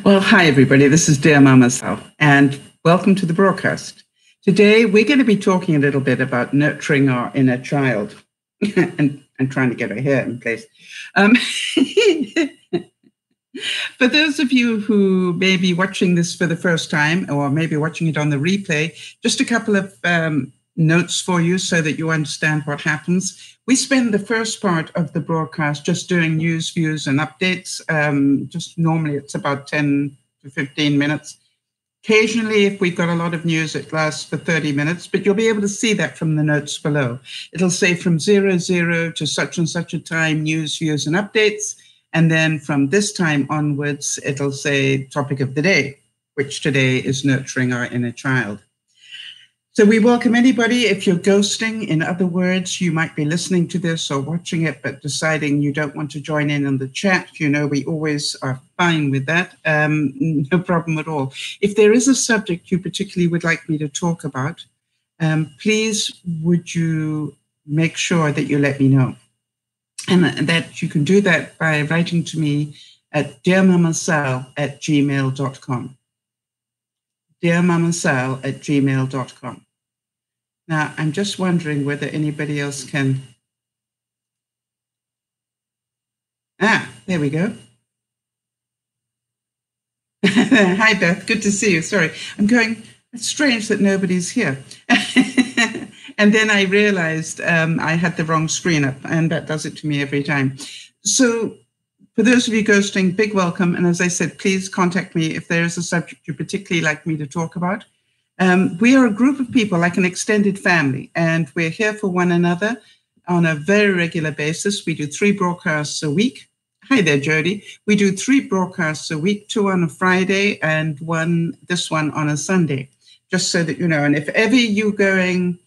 Well, hi, everybody. This is DearMamaSal, and welcome to the broadcast. Today, we're going to be talking a little bit about nurturing our inner child and trying to get our hair in place. For those of you who may be watching this for the first time or maybe watching it on the replay, just a couple of notes for you so that you understand what happens. We spend the first part of the broadcast just doing news, views, and updates. Just normally it's about 10 to 15 minutes. Occasionally, if we've got a lot of news, it lasts for 30 minutes, but you'll be able to see that from the notes below. It'll say from 00 to such and such a time, news, views, and updates. And then from this time onwards, it'll say topic of the day, which today is nurturing our inner child. So we welcome anybody. If you're ghosting, in other words, you might be listening to this or watching it, but deciding you don't want to join in on the chat. You know, we always are fine with that. No problem at all. If there is a subject you particularly would like me to talk about, please would you make sure that you let me know. And that you can do that by writing to me at DearMamaSal@gmail.com. DearMamaSal@gmail.com. Now, I'm just wondering whether anybody else can. There we go. Hi, Beth. Good to see you. Sorry. I'm going, it's strange that nobody's here. And then I realized I had the wrong screen up, and that does it to me every time. So for those of you ghosting, big welcome. And as I said, please contact me if there is a subject you particularly like me to talk about. We are a group of people, like an extended family, and we're here for one another on a very regular basis. We do 3 broadcasts a week. Hi there, Jody. We do 3 broadcasts a week, 2 on a Friday and this one on a Sunday, just so that you know. And if ever you're going,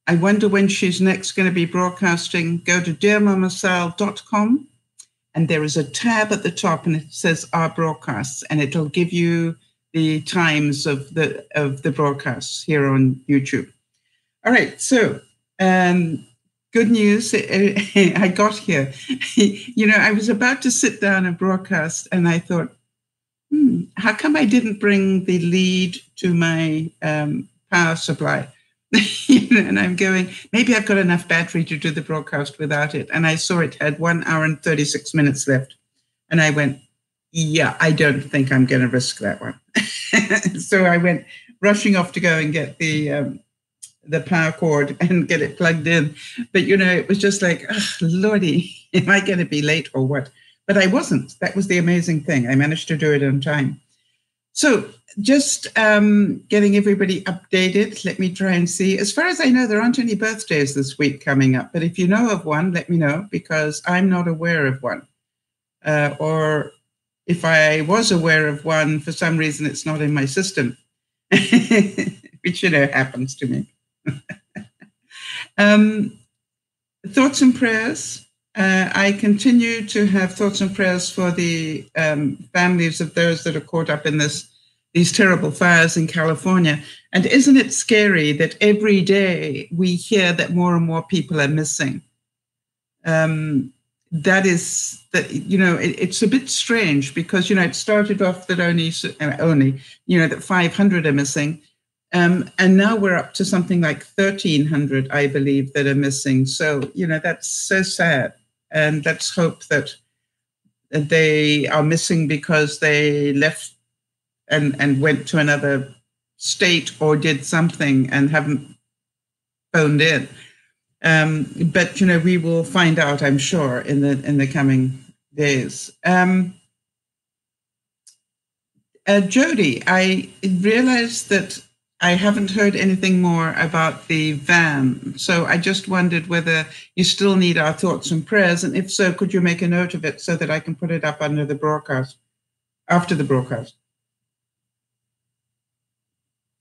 I wonder when she's next going to be broadcasting, go to DearMamaSal.com. And there is a tab at the top, and it says Our Broadcasts, and it'll give you the times of the broadcasts here on YouTube. All right, so good news. I got here. You know, I was about to sit down and broadcast, and I thought, how come I didn't bring the lead to my power supply? And I'm going, maybe I've got enough battery to do the broadcast without it. And I saw it had 1 hour and 36 minutes left. And I went, yeah, I don't think I'm going to risk that one. So I went rushing off to go and get the power cord and get it plugged in. But, you know, it was just like, oh, Lordy, am I going to be late or what? But I wasn't. That was the amazing thing. I managed to do it on time. So just getting everybody updated. Let me try and see. As far as I know, there aren't any birthdays this week coming up. But if you know of one, let me know, because I'm not aware of one. Or if I was aware of one, for some reason, it's not in my system, which, you know, happens to me. Thoughts and prayers. I continue to have thoughts and prayers for the families of those that are caught up in these terrible fires in California. And isn't it scary that every day we hear that more and more people are missing? You know, it's a bit strange because, you know, it started off that only, you know, that 500 are missing. And now we're up to something like 1,300, I believe, that are missing. So, you know, that's so sad. And let's hope that they are missing because they left and went to another state or did something and haven't phoned in. But, you know, we will find out, I'm sure, in the coming days. Jody, I realized that I haven't heard anything more about the van. So I just wondered whether you still need our thoughts and prayers. And if so, could you make a note of it so that I can put it up under the broadcast, after the broadcast?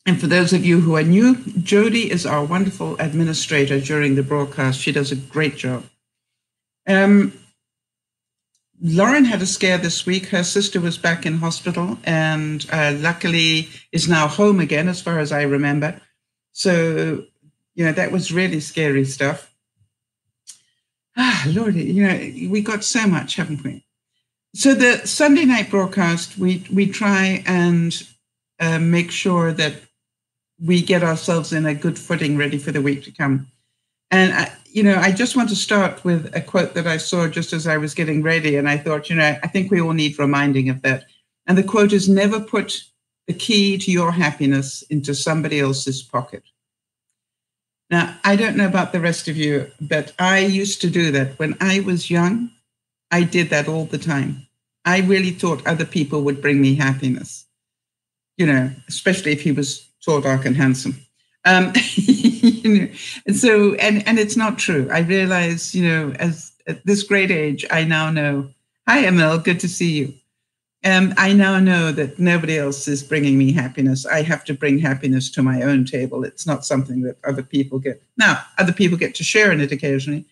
And for those of you who are new, Jody is our wonderful administrator during the broadcast. She does a great job. Lauren had a scare this week. Her sister was back in hospital and luckily is now home again, as far as I remember. So, you know, that was really scary stuff. Lordy, you know, we got so much, haven't we? So the Sunday night broadcast, we try and make sure that we get ourselves in a good footing ready for the week to come. And, I just want to start with a quote that I saw just as I was getting ready. And I thought, I think we all need reminding of that. And the quote is, never put the key to your happiness into somebody else's pocket. Now, I don't know about the rest of you, but I used to do that. When I was young, I did that all the time. I really thought other people would bring me happiness, especially if he was tall, dark, and handsome. And so, and it's not true. I realize, as at this great age, I now know. Hi, Emil, good to see you. I now know that nobody else is bringing me happiness. I have to bring happiness to my own table. It's not something that other people get. Now, other people get to share in it occasionally.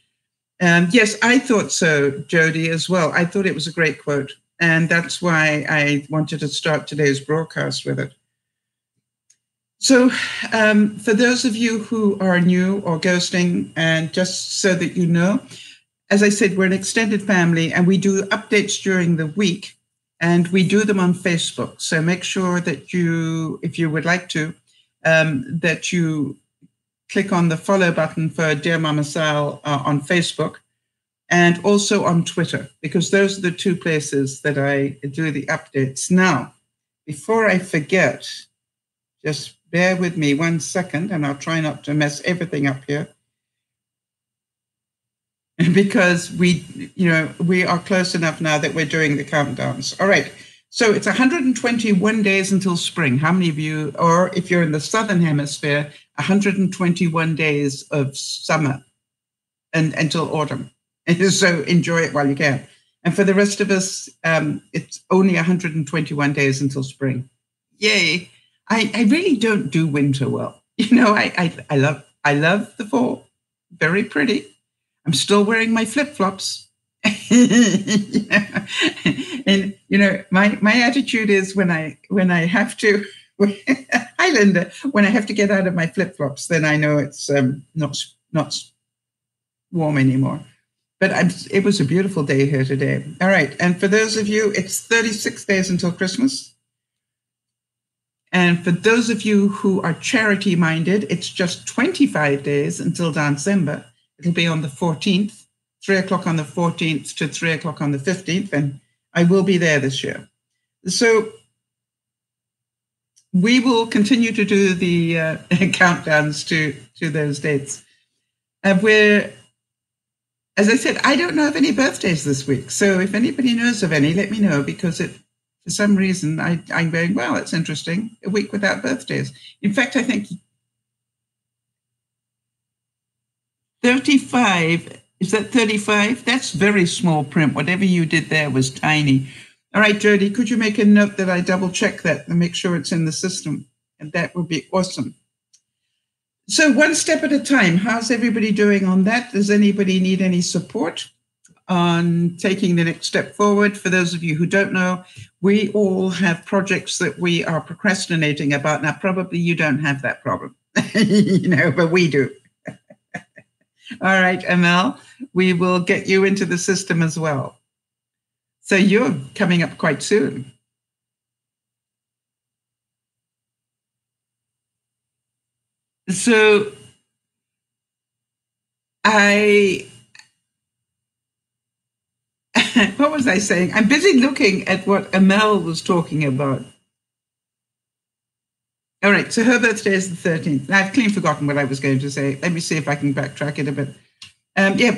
Yes, I thought so, Jody, as well. I thought it was a great quote. And that's why I wanted to start today's broadcast with it. So for those of you who are new or ghosting, and just so that you know, as I said, we're an extended family and we do updates during the week and we do them on Facebook. So make sure that you, if you would like to, that you click on the follow button for DearMamaSal on Facebook and also on Twitter, because those are the two places that I do the updates. Now, before I forget, just bear with me 1 second, and I'll try not to mess everything up here. Because we are close enough now that we're doing the countdowns. All right, so it's 121 days until spring. How many of you, or if you're in the Southern Hemisphere, 121 days of summer and until autumn. So enjoy it while you can. And for the rest of us, it's only 121 days until spring. Yay. I really don't do winter well. I love the fall. Very pretty. I'm still wearing my flip-flops. And my attitude is when I have to, hi Linda, when I have to get out of my flip-flops, then I know it's not warm anymore. But it was a beautiful day here today. All right, and for those of you, it's 36 days until Christmas. And for those of you who are charity-minded, it's just 25 days until December. It'll be on the 14th, 3 o'clock on the 14th to 3 o'clock on the 15th, and I will be there this year. So we will continue to do the countdowns to those dates. As I said, I don't know of any birthdays this week. So if anybody knows of any, let me know, because for some reason, I'm going, well, it's interesting, a week without birthdays. In fact, I think 35, is that 35? That's very small print. Whatever you did there was tiny. All right, Jody, could you make a note that I double check that and make sure it's in the system? And that would be awesome. So one step at a time, how's everybody doing on that? Does anybody need any support on taking the next step forward? For those of you who don't know, we all have projects that we are procrastinating about. Now, probably you don't have that problem, but we do. All right, Emil, we will get you into the system as well. So you're coming up quite soon. So what was I saying? I'm busy looking at what Emil was talking about. All right, so her birthday is the 13th. I've clean forgotten what I was going to say. Let me see if I can backtrack it a bit.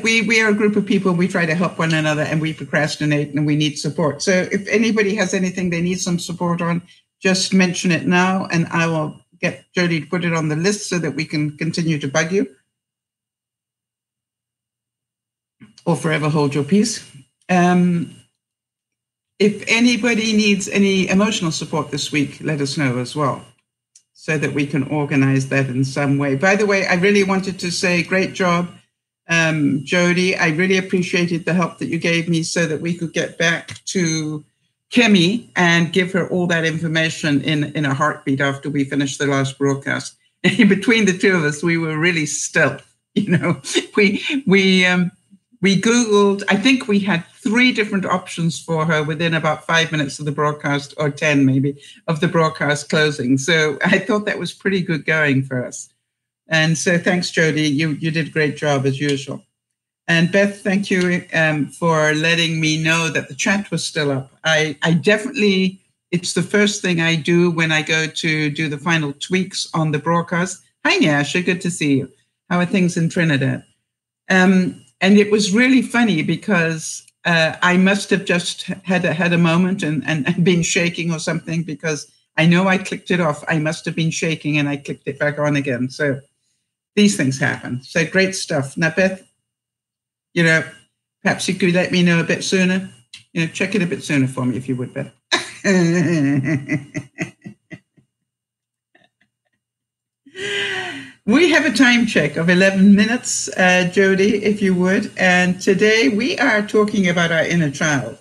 We are a group of people. We try to help one another, and we procrastinate, and we need support. So if anybody has anything they need some support on, just mention it now, and I will get Jody to put it on the list so that we can continue to bug you. Or forever hold your peace. If anybody needs any emotional support this week, let us know as well, so that we can organize that in some way. By the way, I really wanted to say great job, Jody. I really appreciated the help that you gave me so that we could get back to Kimmy and give her all that information in a heartbeat after we finished the last broadcast. Between the two of us, we were really stealth. We We Googled, I think we had 3 different options for her within about 5 minutes of the broadcast, or 10 maybe, of the broadcast closing. So I thought that was pretty good going for us. And so thanks, Jody. You did a great job as usual. And Beth, thank you for letting me know that the chat was still up. I definitely, it's the first thing I do when I go to do the final tweaks on the broadcast. Hi, Nyasha, good to see you. How are things in Trinidad? And it was really funny because I must have just had a moment and been shaking or something, because I know I clicked it off. I must have been shaking and I clicked it back on again. So these things happen. So great stuff. Now, Beth, perhaps you could let me know a bit sooner. Check it a bit sooner for me if you would, Beth. We have a time check of 11 minutes, Jody, if you would. And today we are talking about our inner child.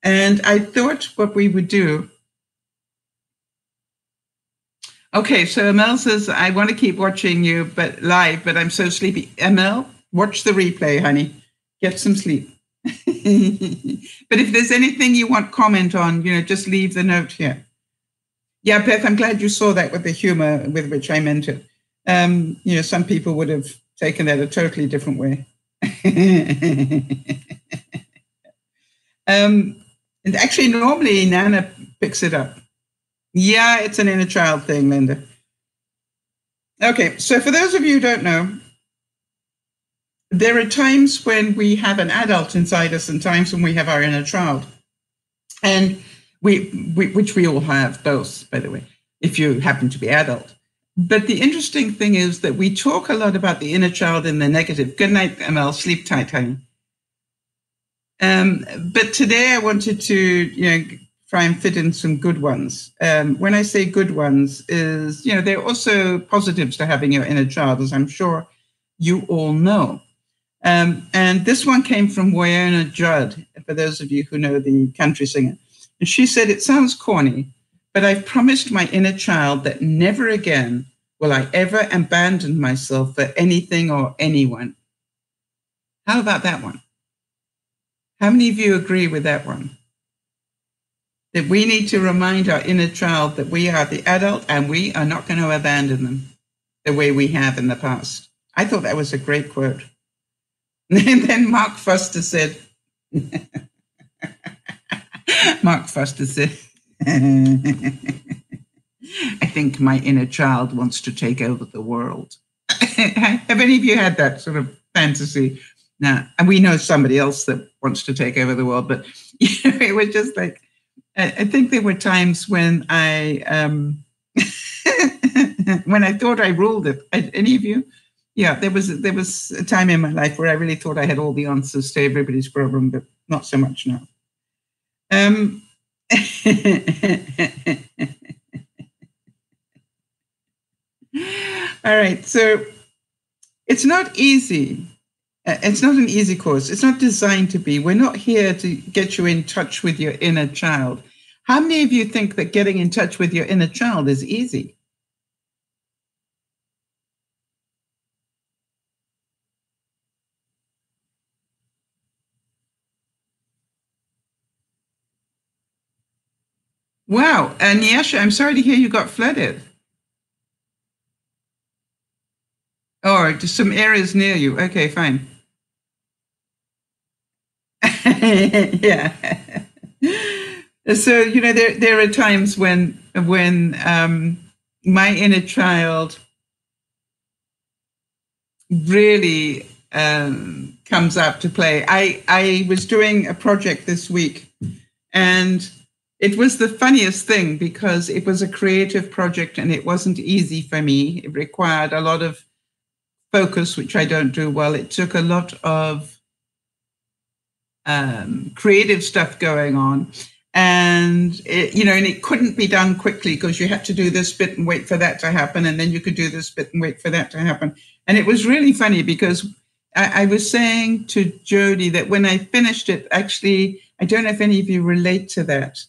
And I thought what we would do. Okay, so Amel says, I want to keep watching you live, but I'm so sleepy. Amel, watch the replay, honey. Get some sleep. But if there's anything you want comment on, just leave the note here. Yeah, Beth, I'm glad you saw that with the humor with which I meant it. Some people would have taken that a totally different way. And actually, normally Nana picks it up. Yeah, it's an inner child thing, Linda. Okay, so for those of you who don't know, there are times when we have an adult inside us and times when we have our inner child. And which we all have, both, by the way, if you happen to be adult. But the interesting thing is that we talk a lot about the inner child in the negative. Good night, Amel. Sleep tight, honey. But today I wanted to, try and fit in some good ones. When I say good ones is, there are also positives to having your inner child, as I'm sure you all know. And this one came from Wynonna Judd, for those of you who know the country singer. And she said, it sounds corny, but I've promised my inner child that never again will I ever abandon myself for anything or anyone. How about that one? How many of you agree with that one? That we need to remind our inner child that we are the adult and we are not going to abandon them the way we have in the past. I thought that was a great quote. And then Mark Foster said, I think my inner child wants to take over the world. Have any of you had that sort of fantasy? Now, and we know somebody else that wants to take over the world, but it was just like, I think there were times when I thought I ruled it. Any of you? Yeah, there was a time in my life where I really thought I had all the answers to everybody's problem, but not so much now. All right, so it's not easy. It's not an easy course. It's not designed to be. We're not here to get you in touch with your inner child. How many of you think that getting in touch with your inner child is easy? Wow. And Nyasha, I'm sorry to hear you got flooded. Or just some areas near you. Okay, fine. Yeah. So, there are times when my inner child really comes up to play. I was doing a project this week, and it was the funniest thing because it was a creative project and it wasn't easy for me. It required a lot of focus, which I don't do well. It took a lot of creative stuff going on. And it couldn't be done quickly because you had to do this bit and wait for that to happen. And then you could do this bit and wait for that to happen. And it was really funny because I was saying to Jody that when I finished it, actually, I don't know if any of you relate to that.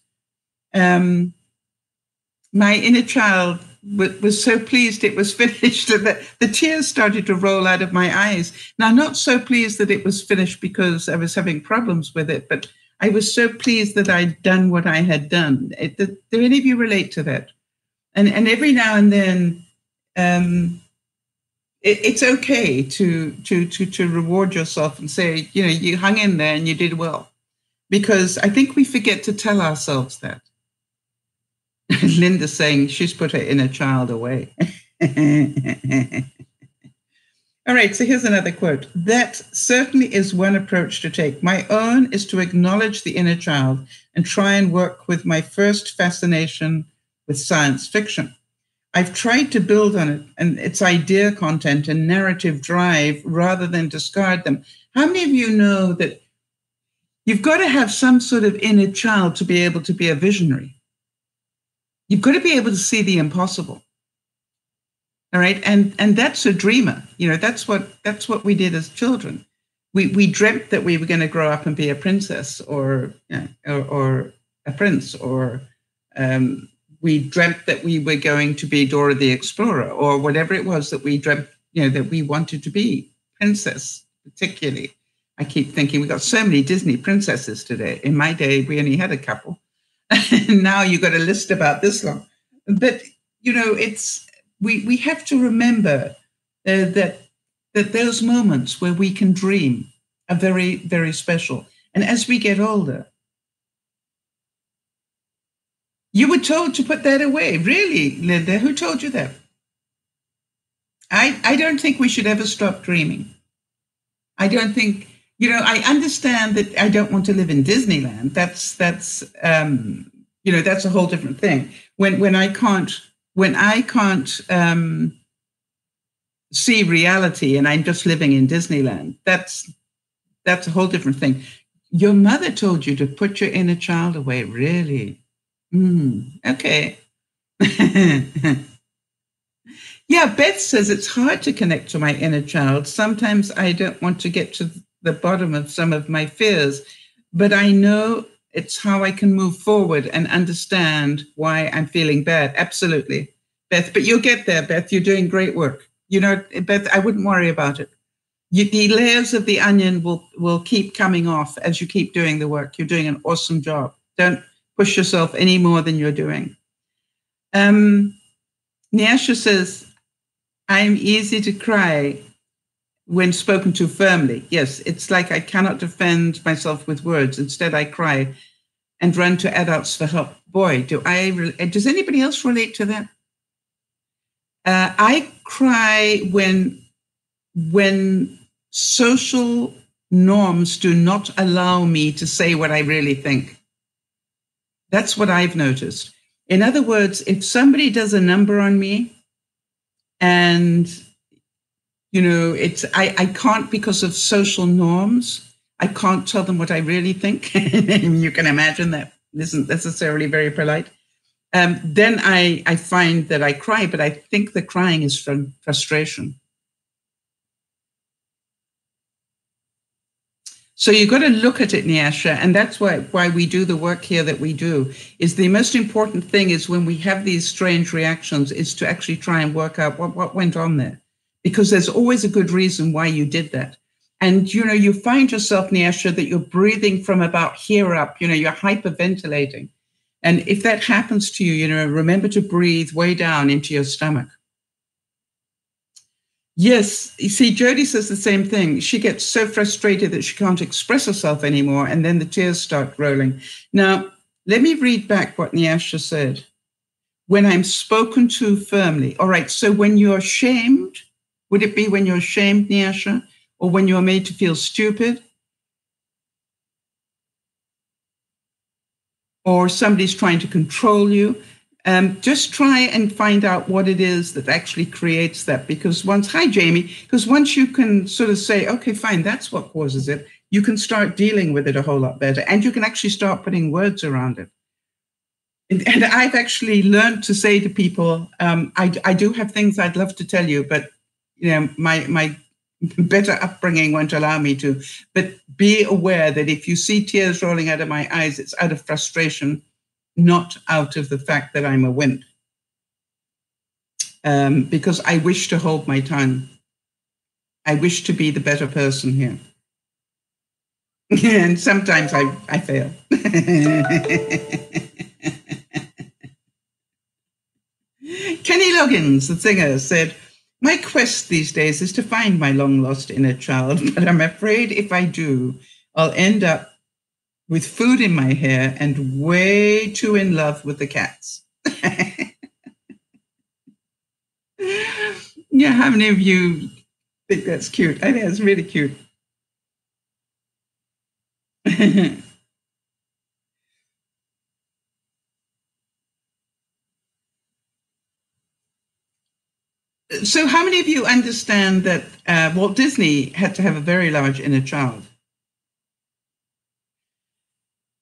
My inner child was so pleased it was finished that the tears started to roll out of my eyes. Now, not so pleased that it was finished because I was having problems with it, but I was so pleased that I'd done what I had done. Do any of you relate to that? And every now and then, it's okay to reward yourself and say, you hung in there and you did well. Because I think we forget to tell ourselves that. Linda's saying she's put her inner child away. All right, so here's another quote. That certainly is one approach to take. My own is to acknowledge the inner child and try and work with my first fascination with science fiction. I've tried to build on it and its idea content and narrative drive rather than discard them. How many of you know that you've got to have some sort of inner child to be able to be a visionary? You've got to be able to see the impossible. All right. And that's a dreamer. That's what we did as children. We dreamt that we were going to grow up and be a princess or a prince, or we dreamt that we were going to be Dora the Explorer, or whatever it was that we dreamt, that we wanted to be. Princess, particularly. I keep thinking we got so many Disney princesses today. In my day, we only had a couple. And now you got a list about this long. But, we have to remember that those moments where we can dream are very, very special. And as we get older, you were told to put that away. Really, Linda? Who told you that? I don't think we should ever stop dreaming. I don't think, I understand that I don't want to live in Disneyland. That's a whole different thing. When I can't see reality and I'm just living in Disneyland, that's a whole different thing. Your mother told you to put your inner child away. Really? Okay. Yeah, Beth says it's hard to connect to my inner child. Sometimes I don't want to get to the bottom of some of my fears, but I know it's how I can move forward and understand why I'm feeling bad. Absolutely, Beth. But you'll get there, Beth. You're doing great work. Beth, I wouldn't worry about it. The layers of the onion will keep coming off as you keep doing the work. You're doing an awesome job. Don't push yourself any more than you're doing. Nyasha says, I'm easy to cry when spoken to firmly. Yes, it's like I cannot defend myself with words. Instead, I cry and run to adults for help. Boy, does anybody else relate to that? I cry when social norms do not allow me to say what I really think. That's what I've noticed. In other words, if somebody does a number on me and, I can't, because of social norms, I can't tell them what I really think. You can imagine that isn't necessarily very polite. Then I find that I cry, but I think the crying is from frustration. So you've got to look at it, Nyasha, and that's why we do the work here that we do. Is the most important thing is when we have these strange reactions is to actually try and work out what went on there, because there's always a good reason why you did that. And, you find yourself, Nyasha, that you're breathing from about here up, you're hyperventilating. And if that happens to you, remember to breathe way down into your stomach. Yes, you see, Jody says the same thing. She gets so frustrated that she can't express herself anymore, and then the tears start rolling. Now, let me read back what Nyasha said. When I'm spoken to firmly. All right, so when you're shamed, would it be when you're shamed, Nyasha, or when you're made to feel stupid? Or somebody's trying to control you? Just try and find out what it is that actually creates that. Because hi, Jamie, because once you can sort of say, okay, fine, that's what causes it, you can start dealing with it a whole lot better. And you can actually start putting words around it. And I've actually learned to say to people, I do have things I'd love to tell you, but my better upbringing won't allow me to. But be aware that if you see tears rolling out of my eyes, it's out of frustration, not out of the fact that I'm a wimp. because I wish to hold my tongue. I wish to be the better person here. And sometimes I fail. Kenny Loggins, the singer, said, "My quest these days is to find my long-lost inner child, but I'm afraid if I do, I'll end up with food in my hair and way too in love with the cats." Yeah, how many of you think that's cute? I think that's really cute. So how many of you understand that Walt Disney had to have a very large inner child?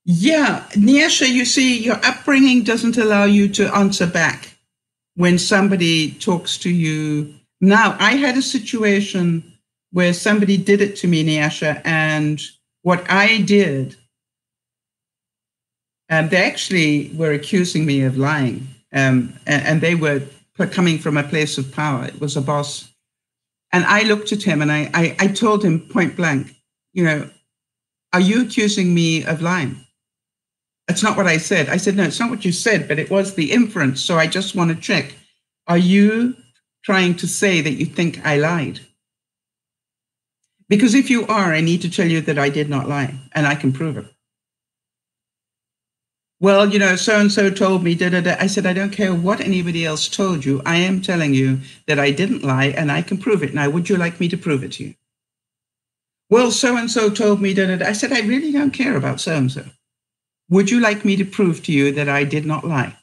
Yeah, Nyasha, you see, your upbringing doesn't allow you to answer back when somebody talks to you. Now, I had a situation where somebody did it to me, Nyasha, and what I did, they actually were accusing me of lying, and they were coming from a place of power. It was a boss. And I looked at him and I told him point blank, are you accusing me of lying? That's not what I said. I said, no, it's not what you said, but it was the inference. So I just want to check. Are you trying to say that you think I lied? Because if you are, I need to tell you that I did not lie, and I can prove it. Well, so-and-so told me, da-da-da. I said, I don't care what anybody else told you. I am telling you that I didn't lie, and I can prove it. Now, would you like me to prove it to you? Well, so-and-so told me, da-da-da. I said, I really don't care about so-and-so. Would you like me to prove to you that I did not lie?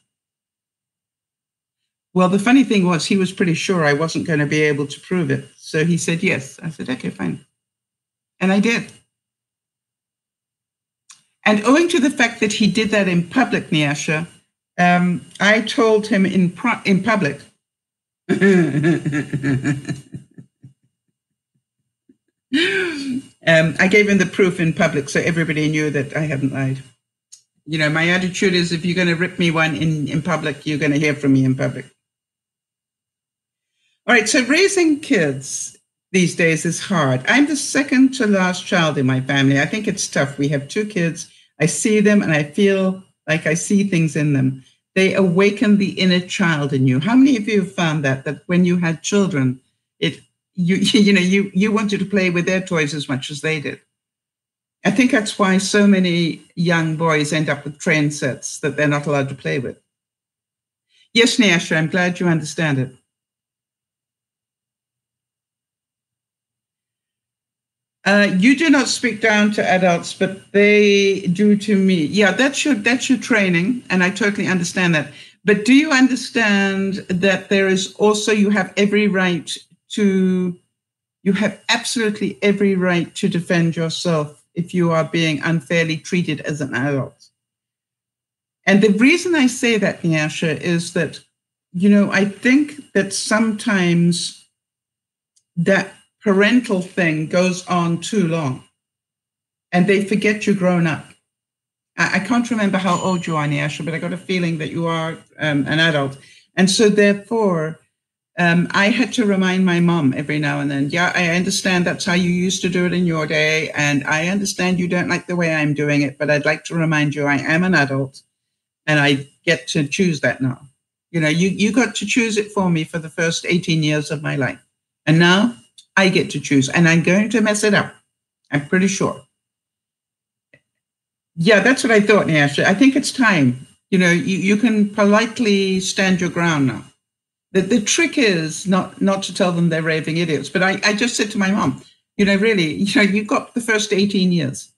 Well, the funny thing was he was pretty sure I wasn't going to be able to prove it. So he said, yes. I said, okay, fine. And I did. And owing to the fact that he did that in public, Nyasha, I told him in public. I gave him the proof in public so everybody knew that I hadn't lied. My attitude is if you're going to rip me one in public, you're going to hear from me in public. All right, so raising kids these days is hard. I'm the second to last child in my family. I think it's tough. We have 2 kids. I see them and I feel like I see things in them. They awaken the inner child in you. How many of you have found that when you had children, you wanted to play with their toys as much as they did? I think that's why so many young boys end up with train sets that they're not allowed to play with. Yes, Nyasha, I'm glad you understand it. You do not speak down to adults, but they do to me. Yeah, that's your training, and I totally understand that. But do you understand that there is also, you have absolutely every right to defend yourself if you are being unfairly treated as an adult. And the reason I say that, Nyasha, is that, I think that sometimes that parental thing goes on too long and they forget you're grown up. I can't remember how old you are, Nyasha, but I got a feeling that you are an adult. And so therefore, I had to remind my mom every now and then, yeah, I understand that's how you used to do it in your day. And I understand you don't like the way I'm doing it, but I'd like to remind you I am an adult and I get to choose that now. You got to choose it for me for the first 18 years of my life. And now I get to choose, and I'm going to mess it up. I'm pretty sure. Yeah, that's what I thought, Nyasha. I think it's time. You can politely stand your ground now. The trick is not to tell them they're raving idiots. But I just said to my mom, really, you got the first 18 years.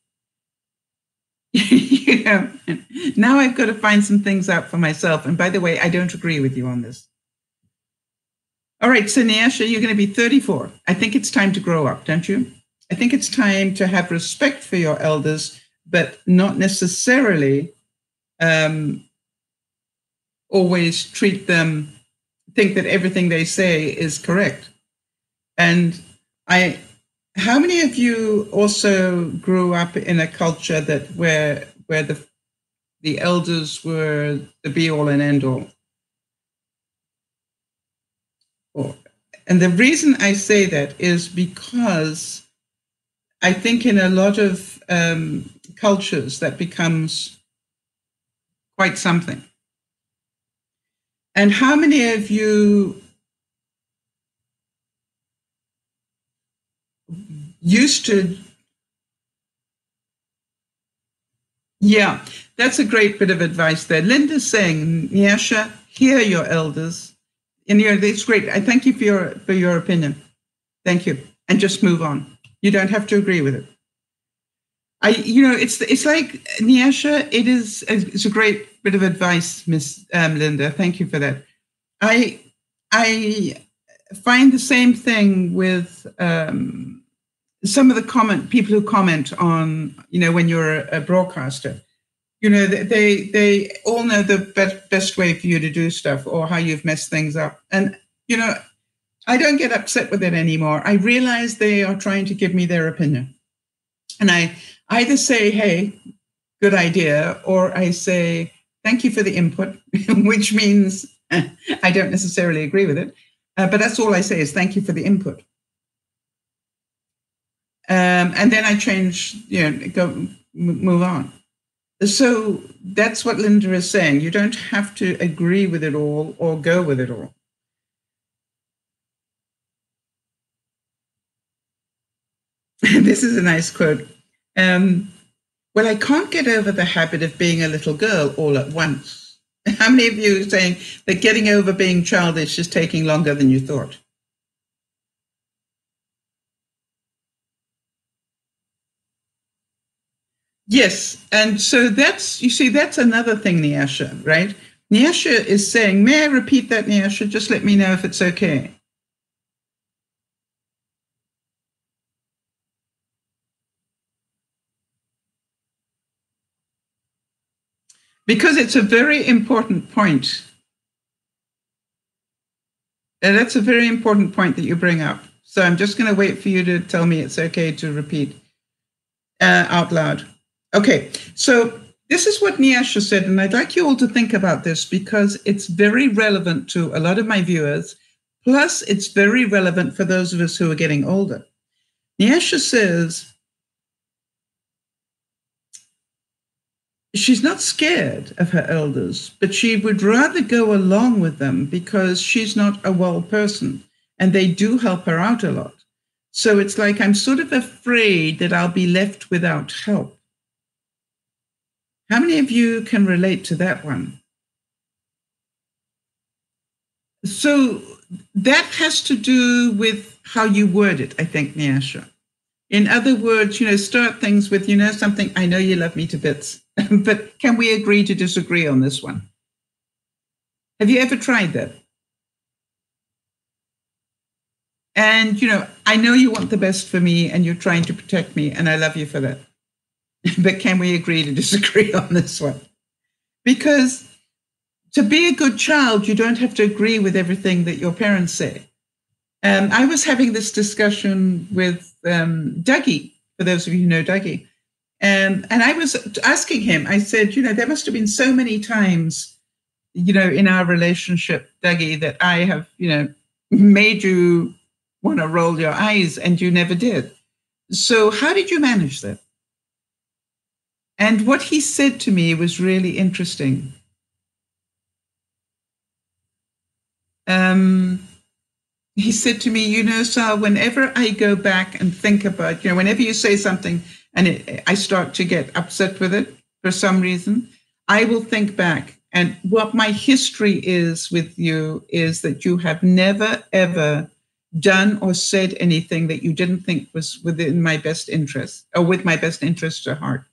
Now I've got to find some things out for myself. And by the way, I don't agree with you on this. All right, so Nyasha, you're going to be 34. I think it's time to grow up, don't you? I think it's time to have respect for your elders, but not necessarily always think that everything they say is correct. And how many of you also grew up in a culture where the elders were the be all and end all? And the reason I say that is because I think in a lot of cultures that becomes quite something. And how many of you used to... Yeah, that's a great bit of advice there. Linda's saying, Nyasha, hear your elders. And it's great. I thank you for your opinion. Thank you. And just move on. You don't have to agree with it. It's like, Nyasha, it's a great bit of advice, Miss Linda. Thank you for that. I find the same thing with some of the people who comment on, when you're a broadcaster, they all know the best way for you to do stuff or how you've messed things up. And, I don't get upset with it anymore. I realize they are trying to give me their opinion. And I either say, hey, good idea, or I say, thank you for the input, which means I don't necessarily agree with it. But that's all I say is thank you for the input. And then I change, move on. So that's what Linda is saying. You don't have to agree with it all or go with it all. This is a nice quote. Well, I can't get over the habit of being a little girl all at once. How many of you are saying that getting over being childish is taking longer than you thought? Yes, and so that's another thing, Nyasha, right? Nyasha is saying, may I repeat that, Nyasha? Just let me know if it's okay. Because it's a very important point. And that's a very important point that you bring up. So I'm just going to wait for you to tell me it's okay to repeat out loud. Okay, so this is what Nyasha said, and I'd like you all to think about this because it's very relevant to a lot of my viewers, plus it's very relevant for those of us who are getting older. Nyasha says, she's not scared of her elders, but she would rather go along with them because she's not a well person and they do help her out a lot. So it's like, I'm sort of afraid that I'll be left without help. How many of you can relate to that one? So that has to do with how you word it, I think, Nyasha. In other words, start things with, something, I know you love me to bits, but can we agree to disagree on this one? Have you ever tried that? And, I know you want the best for me and you're trying to protect me and I love you for that. But can we agree to disagree on this one? Because to be a good child, you don't have to agree with everything that your parents say. I was having this discussion with Dougie, for those of you who know Dougie. And I was asking him, I said, there must have been so many times, in our relationship, Dougie, that I have, made you want to roll your eyes and you never did. So how did you manage that? And what he said to me was really interesting. He said to me, Sal, whenever I go back and think about, whenever you say something and I start to get upset with it for some reason, I will think back. And what my history is with you is that you have never, ever done or said anything that you didn't think was within my best interest or with my best interest at heart.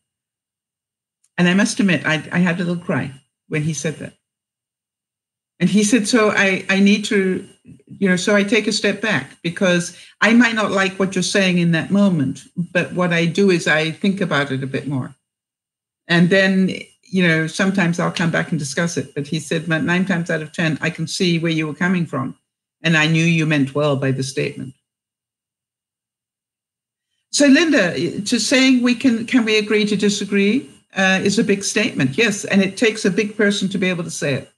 And I must admit, I had a little cry when he said that. And he said, so I need to, so I take a step back because I might not like what you're saying in that moment, but what I do is I think about it a bit more. And then, sometimes I'll come back and discuss it. But he said, 9 times out of 10, I can see where you were coming from. And I knew you meant well by the statement. So Linda, to saying can we agree to disagree is a big statement. Yes, and it takes a big person to be able to say it.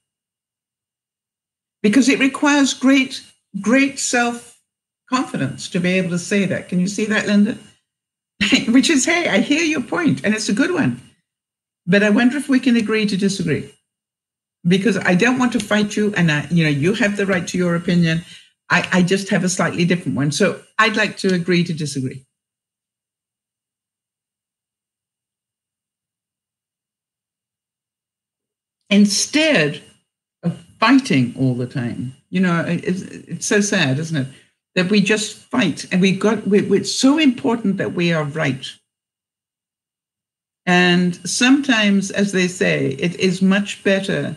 Because it requires great great self-confidence to be able to say that. Can you see that, Linda? Which is, hey, I hear your point, and it's a good one. But I wonder if we can agree to disagree. Because I don't want to fight you, and you have the right to your opinion. I just have a slightly different one. So I'd like to agree to disagree. Instead of fighting all the time, it's so sad, isn't it? That we just fight, and it's so important that we are right. And sometimes, as they say, it is much better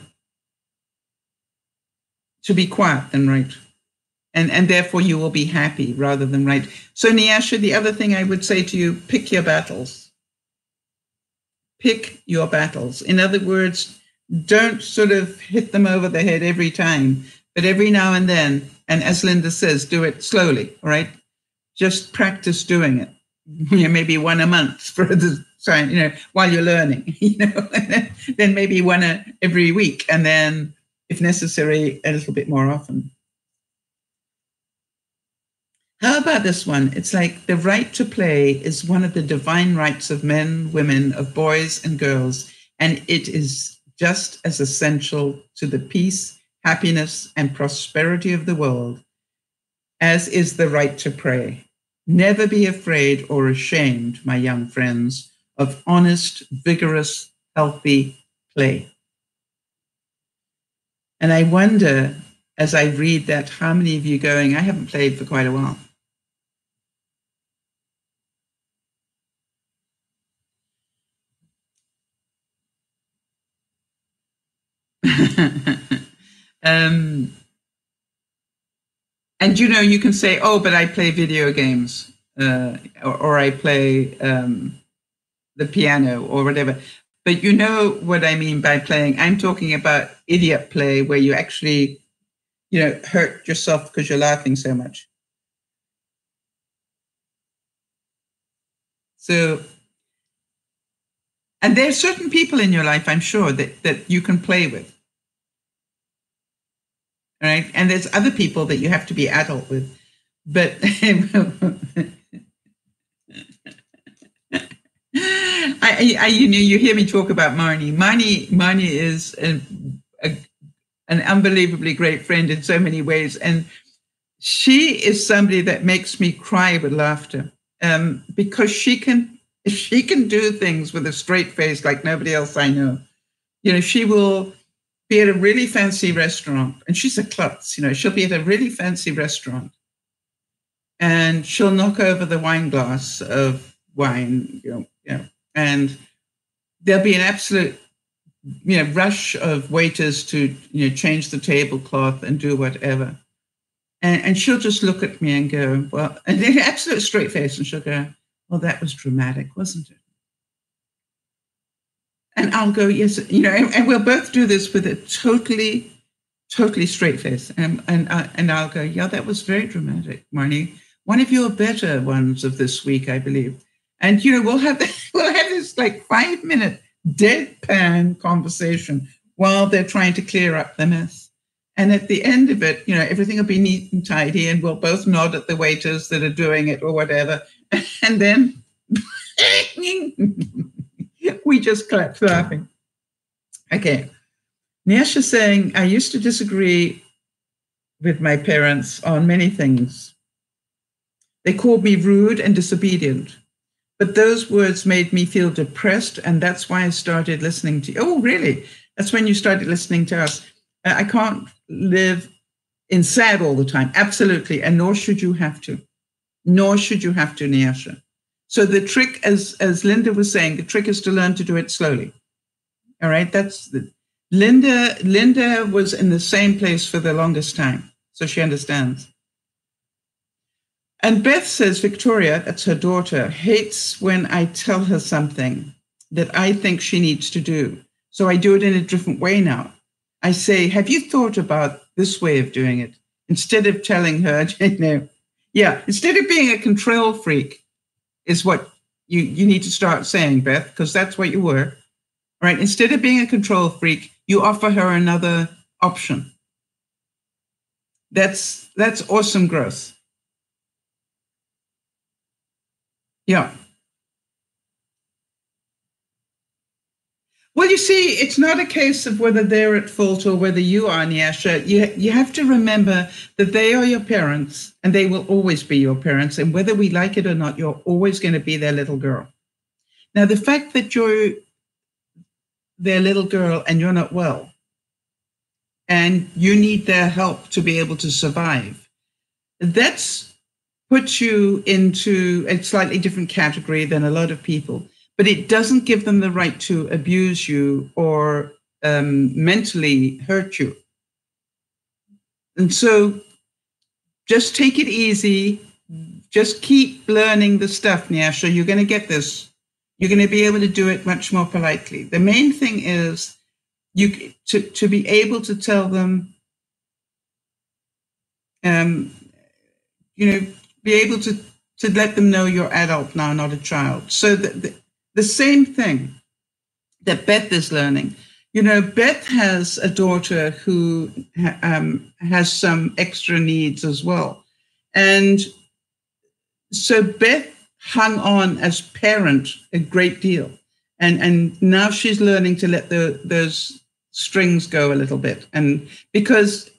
to be quiet than right. And therefore you will be happy rather than right. So Nyasha, the other thing I would say to you, pick your battles. Pick your battles. In other words, don't sort of hit them over the head every time, but every now and then, and as Linda says, do it slowly, right? Just practice doing it. Maybe one a month for the time, while you're learning, then maybe one every week, and then if necessary, a little bit more often. How about this one? It's like the right to play is one of the divine rights of men, women, of boys and girls, and it is just as essential to the peace, happiness, and prosperity of the world as is the right to pray. Never be afraid or ashamed, my young friends, of honest, vigorous, healthy play. And I wonder, as I read that, how many of you going, I haven't played for quite a while. And you can say, oh, but I play video games, or I play the piano or whatever. But you know what I mean by playing. I'm talking about idiot play where you actually, hurt yourself because you're laughing so much. So, and there are certain people in your life, I'm sure, that you can play with. Right? And there's other people that you have to be adult with. But you hear me talk about Marnie. Marnie is an unbelievably great friend in so many ways. And she is somebody that makes me cry with laughter, because she can do things with a straight face like nobody else I know. She will be at a really fancy restaurant, and she's a klutz, she'll be at a really fancy restaurant and she'll knock over the wine glass of wine, and there'll be an absolute, rush of waiters to, change the tablecloth and do whatever. And she'll just look at me and go, well, and then absolute straight face, and she'll go, well, that was dramatic, wasn't it? And I'll go, yes, and we'll both do this with a totally straight face. And I'll go, yeah, that was very dramatic, Marnie. One of your better ones of this week, I believe. And, we'll have this like 5-minute deadpan conversation while they're trying to clear up the mess. And at the end of it, everything will be neat and tidy, and we'll both nod at the waiters that are doing it or whatever. And then we just collapse laughing. Okay. Nyasha's saying, I used to disagree with my parents on many things. They called me rude and disobedient, but those words made me feel depressed, and that's why I started listening to you. Oh, really? That's when you started listening to us. I can't live in sad all the time. Absolutely. And nor should you have to. Nor should you have to, Nyasha. So the trick, as Linda was saying, the trick is to learn to do it slowly. All right, Linda was in the same place for the longest time, so she understands. And Beth says, Victoria, that's her daughter, hates when I tell her something that I think she needs to do. So I do it in a different way now. I say, have you thought about this way of doing it? Instead of telling her, instead of being a control freak, is what you need to start saying, Beth, because that's what you were. Right? Instead of being a control freak, you offer her another option. That's awesome growth. Yeah. Well, you see, it's not a case of whether they're at fault or whether you are, Nyasha. You have to remember that they are your parents and they will always be your parents. And whether we like it or not, you're always going to be their little girl. Now, the fact that you're their little girl and you're not well, and you need their help to be able to survive, that's puts you into a slightly different category than a lot of people. But it doesn't give them the right to abuse you or mentally hurt you. And so just take it easy. Just keep learning the stuff, Nyasha. You're going to get this. You're going to be able to do it much more politely. The main thing is to be able to tell them, be able to let them know you're adult now, not a child. So the same thing that Beth is learning. Beth has a daughter who has some extra needs as well. And so Beth hung on as parent a great deal. And now she's learning to let those strings go a little bit. And because,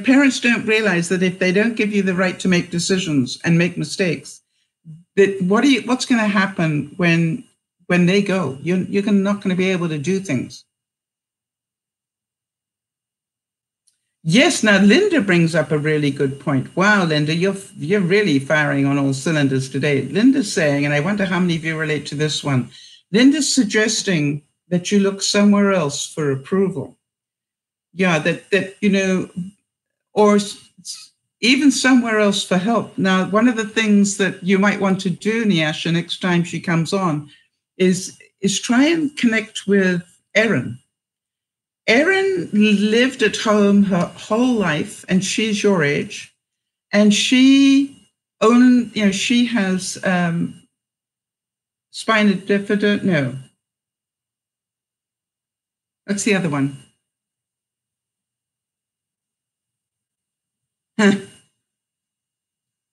parents don't realize that if they don't give you the right to make decisions and make mistakes, that what's going to happen when they go? You're not going to be able to do things. Yes, now Linda brings up a really good point. Wow, Linda, you're really firing on all cylinders today. Linda's saying, and I wonder how many of you relate to this one. Linda's suggesting that you look somewhere else for approval. Yeah, or even somewhere else for help. Now, one of the things that you might want to do, Nyasha, next time she comes on, is try and connect with Erin. Erin lived at home her whole life, and she's your age, and she has spina bifida. No, what's the other one?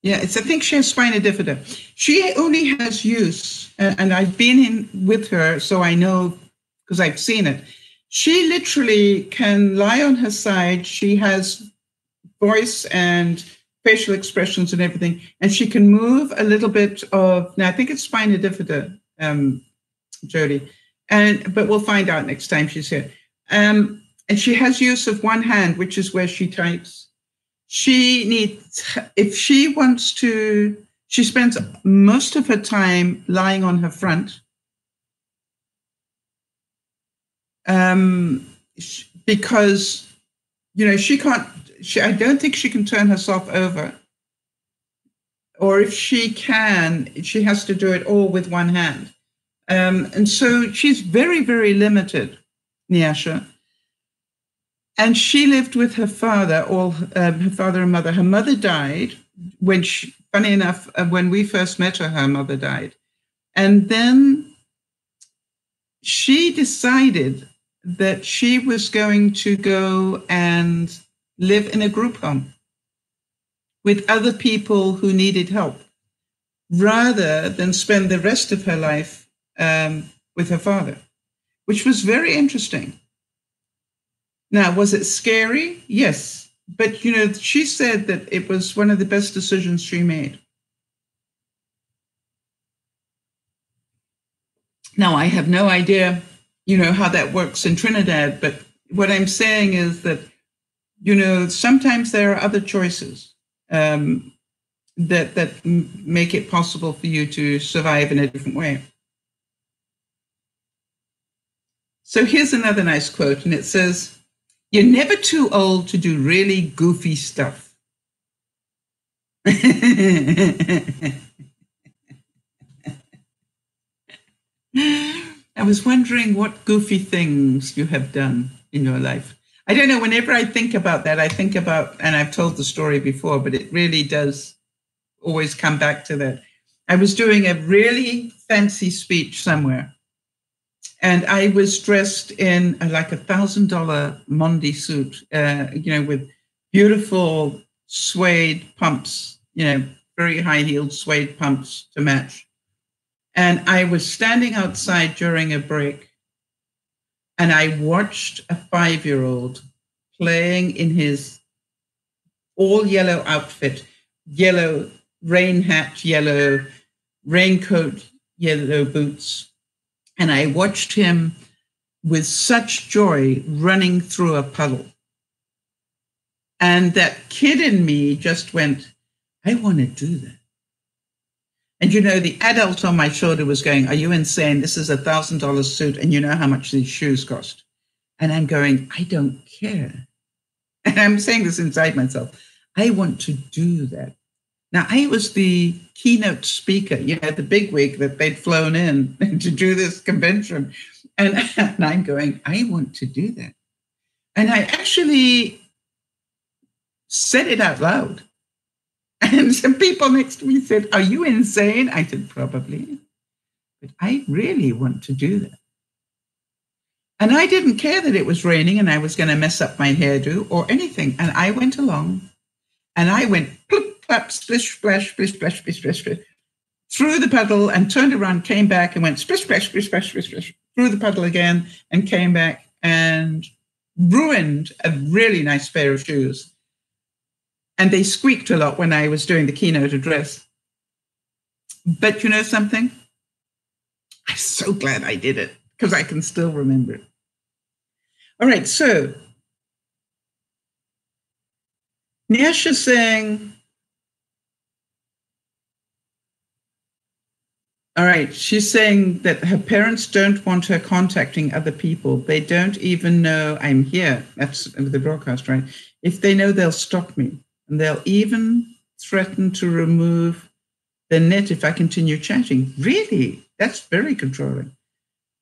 Yeah, I think she has spina bifida. She only has use, and I've been in with her, so I know because I've seen it. She literally can lie on her side. She has voice and facial expressions and everything, and she can move a little bit of. Now I think it's spina bifida, Jody, but we'll find out next time she's here. And she has use of one hand, which is where she types. She needs, if she wants to, she spends most of her time lying on her front because, she can't, I don't think she can turn herself over. Or if she can, she has to do it all with one hand. And so she's very, very limited, Nyasha. And she lived with her father, her father and mother. Her mother died when funny enough, when we first met her, her mother died. And then she decided that she was going to go and live in a group home with other people who needed help, rather than spend the rest of her life with her father, which was very interesting. Now, was it scary? Yes. But, she said that it was one of the best decisions she made. Now, I have no idea, how that works in Trinidad, but what I'm saying is that, sometimes there are other choices that make it possible for you to survive in a different way. So here's another nice quote, and it says, "You're never too old to do really goofy stuff." I was wondering what goofy things you have done in your life. I don't know, whenever I think about that, I think about, and I've told the story before, but it really does always come back to that. I was doing a really fancy speech somewhere, and I was dressed in like $1,000 Mondi suit, with beautiful suede pumps, very high-heeled suede pumps to match. And I was standing outside during a break, and I watched a 5-year-old playing in his all-yellow outfit, yellow rain hat, yellow raincoat, yellow boots. And I watched him with such joy running through a puddle. And that kid in me just went, I want to do that. And the adult on my shoulder was going, are you insane? This is $1,000 suit, and you know how much these shoes cost. And I'm going, I don't care. And I'm saying this inside myself. I want to do that. Now, I was the keynote speaker, the bigwig that they'd flown in to do this convention. And I'm going, I want to do that. And I actually said it out loud. And some people next to me said, are you insane? I said, probably. But I really want to do that. And I didn't care that it was raining and I was going to mess up my hairdo or anything. And I went along and I went plop, plop, splish, splash, splish, splash, splish, splash, splish, through the puddle and turned around, came back and went splish, splash, splish, splash, splish, splash, through the puddle again and came back and ruined a really nice pair of shoes. And they squeaked a lot when I was doing the keynote address. But you know something? I'm so glad I did it because I can still remember it. All right, so Nyasha's saying, all right, she's saying that her parents don't want her contacting other people. They don't even know I'm here. That's the broadcast, right? If they know, they'll stop me. And they'll even threaten to remove the net if I continue chatting. Really? That's very controlling.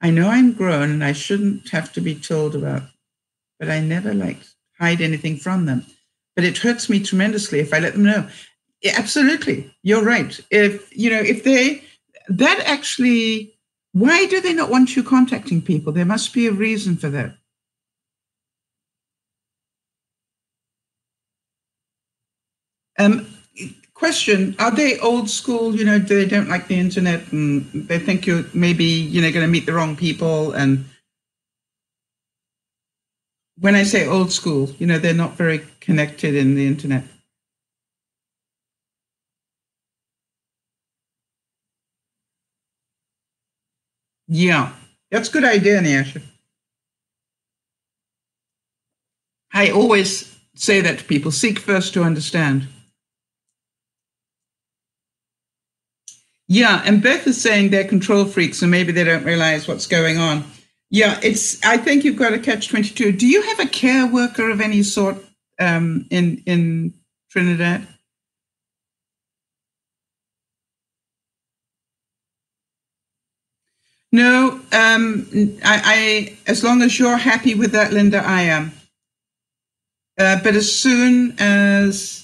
I know I'm grown and I shouldn't have to be told about, but I never hide anything from them. But it hurts me tremendously if I let them know. Yeah, absolutely. You're right. Why do they not want you contacting people? There must be a reason for that. Question, are they old school, they don't like the internet and they think you're maybe, going to meet the wrong people? And when I say old school, they're not very connected in the internet. Yeah, that's a good idea, Nyasha. I always say that to people, seek first to understand. Yeah, and Beth is saying they're control freaks, so maybe they don't realize what's going on. Yeah, I think you've got a catch-22. Do you have a care worker of any sort in Trinidad? No, I as long as you're happy with that, Linda, I am. But as soon as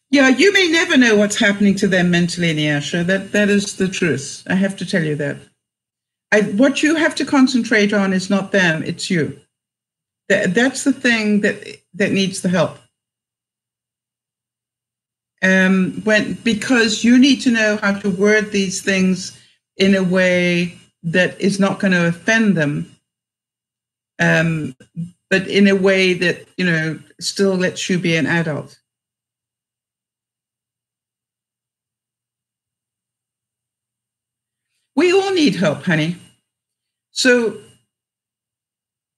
yeah, you may never know what's happening to them mentally, Nyasha. That is the truth. I have to tell you that. What you have to concentrate on is not them, it's you. That's the thing that needs the help. Because you need to know how to word these things in a way that is not going to offend them, but in a way that, still lets you be an adult. We all need help, honey. So,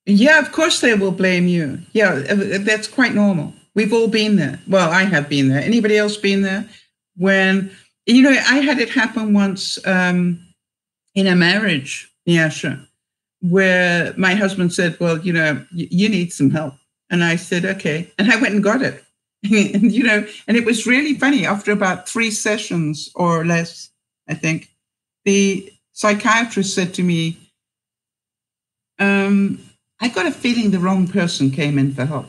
yeah, of course they will blame you. Yeah, that's quite normal. We've all been there. Well, I have been there. Anybody else been there? When, I had it happen once in a marriage, Nyasha, where my husband said, well, you need some help. And I said, okay. And I went and got it. And it was really funny. After about 3 sessions or less, I think, the psychiatrist said to me, I got a feeling the wrong person came in for help.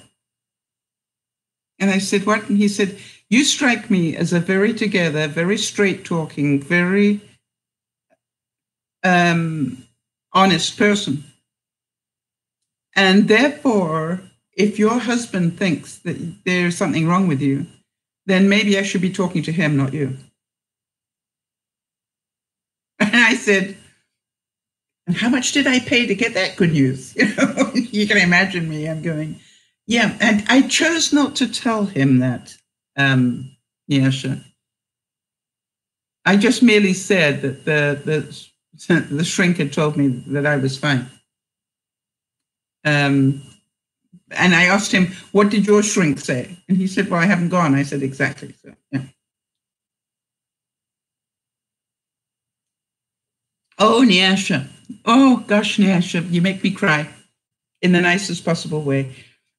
And I said, what? And he said, you strike me as a very together, very straight talking, very honest person. And therefore, if your husband thinks that there's something wrong with you, then maybe I should be talking to him, not you. And I said, and how much did I pay to get that good news? You can imagine me. I'm going, yeah. And I chose not to tell him that, Nyasha. I just merely said that the shrink had told me that I was fine. And I asked him, what did your shrink say? And he said, well, I haven't gone. I said, exactly. So, yeah. Oh, Nyasha. Oh, gosh, Nyasha, you make me cry in the nicest possible way.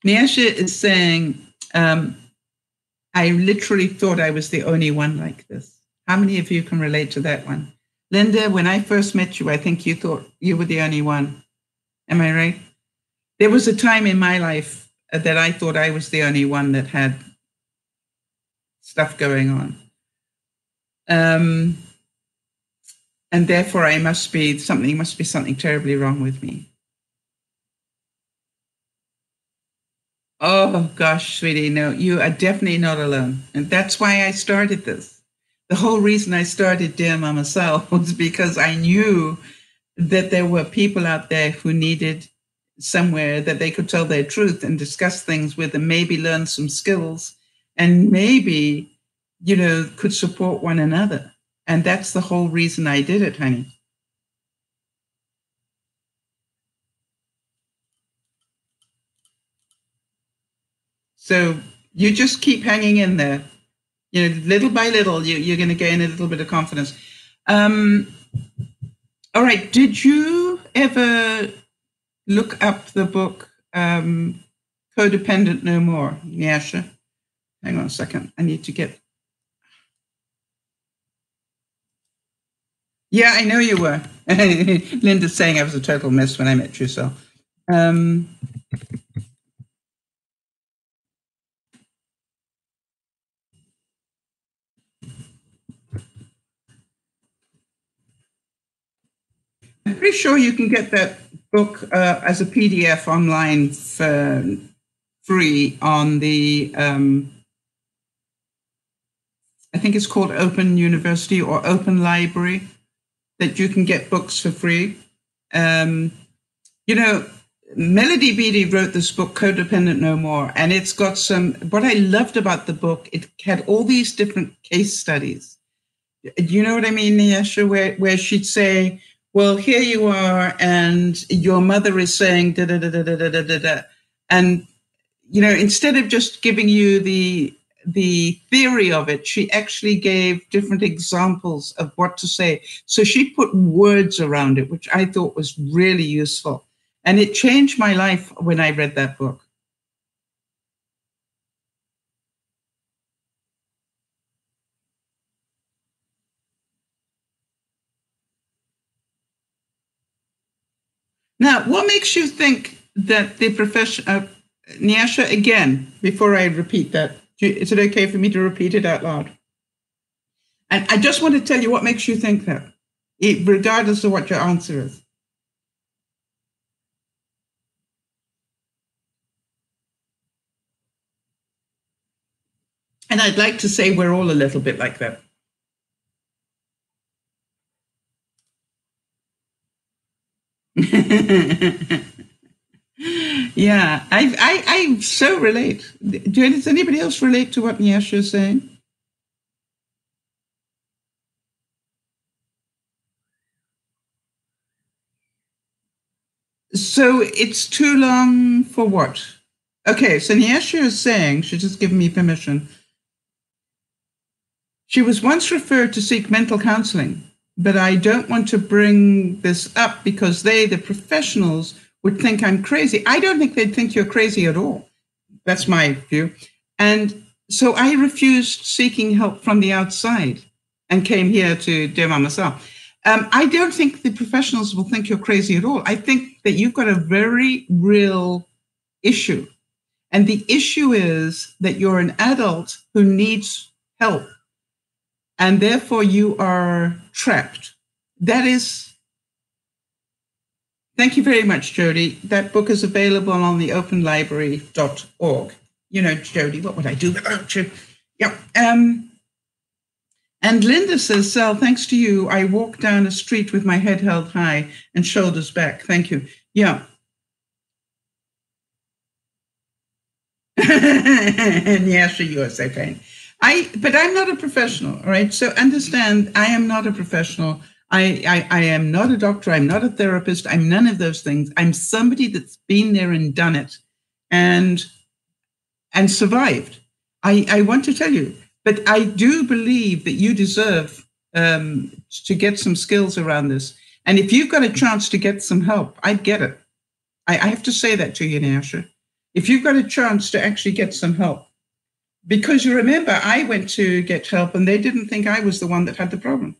Nyasha is saying, I literally thought I was the only one like this. How many of you can relate to that one? Linda, when I first met you, I think you thought you were the only one. Am I right? There was a time in my life that I thought I was the only one that had stuff going on. And therefore I must be something terribly wrong with me. Oh gosh, sweetie, no, you are definitely not alone. And that's why I started this. The whole reason I started DearMamaSal was because I knew that there were people out there who needed somewhere that they could tell their truth and discuss things with and maybe learn some skills and maybe, could support one another. And that's the whole reason I did it, honey. So you just keep hanging in there. Little by little, you're going to gain a little bit of confidence. All right. Did you ever look up the book Codependent No More, Nyasha? Hang on a second. I need to get... Yeah, I know you were. Linda's saying I was a total mess when I met you, so... I'm pretty sure you can get that book as a PDF online for free on the, I think it's called Open University or Open Library, that you can get books for free. Melody Beattie wrote this book, Codependent No More, and it's got what I loved about the book, it had all these different case studies. You know what I mean, Nyasha, where she'd say, well, here you are, and your mother is saying da da da da da da da da, and instead of just giving you the theory of it, she actually gave different examples of what to say. So she put words around it, which I thought was really useful, and it changed my life when I read that book. Now, what makes you think that the profession, Nyasha, again, before I repeat that, is it okay for me to repeat it out loud? And I just want to tell you what makes you think that, regardless of what your answer is. And I'd like to say we're all a little bit like that. Yeah, I so relate. Does anybody else relate to what Nyasha is saying? So it's too long for what? Okay, so Nyasha is saying, she's just given me permission. She was once referred to seek mental counseling, but I don't want to bring this up because the professionals, would think I'm crazy. I don't think they'd think you're crazy at all. That's my view. And so I refused seeking help from the outside and came here to DearMamaSal. I don't think the professionals will think you're crazy at all. I think that you've got a very real issue. And the issue is that you're an adult who needs help. And therefore you are trapped. That is Thank you very much, Jody. That book is available on the openlibrary.org. You know, Jody, what would I do without you? Yeah. And Linda says, Sal, thanks to you, I walk down a street with my head held high and shoulders back. Thank you. Yeah. And yeah, sure, you are so kind. But I'm not a professional, all right? So understand, I am not a professional. I am not a doctor. I'm not a therapist. I'm none of those things. I'm somebody that's been there and done it and survived. I want to tell you, but I do believe that you deserve to get some skills around this. And if you've got a chance to get some help, I'd get it. I have to say that to you, Nyasha. If you've got a chance to actually get some help, because you remember, I went to get help and they didn't think I was the one that had the problem.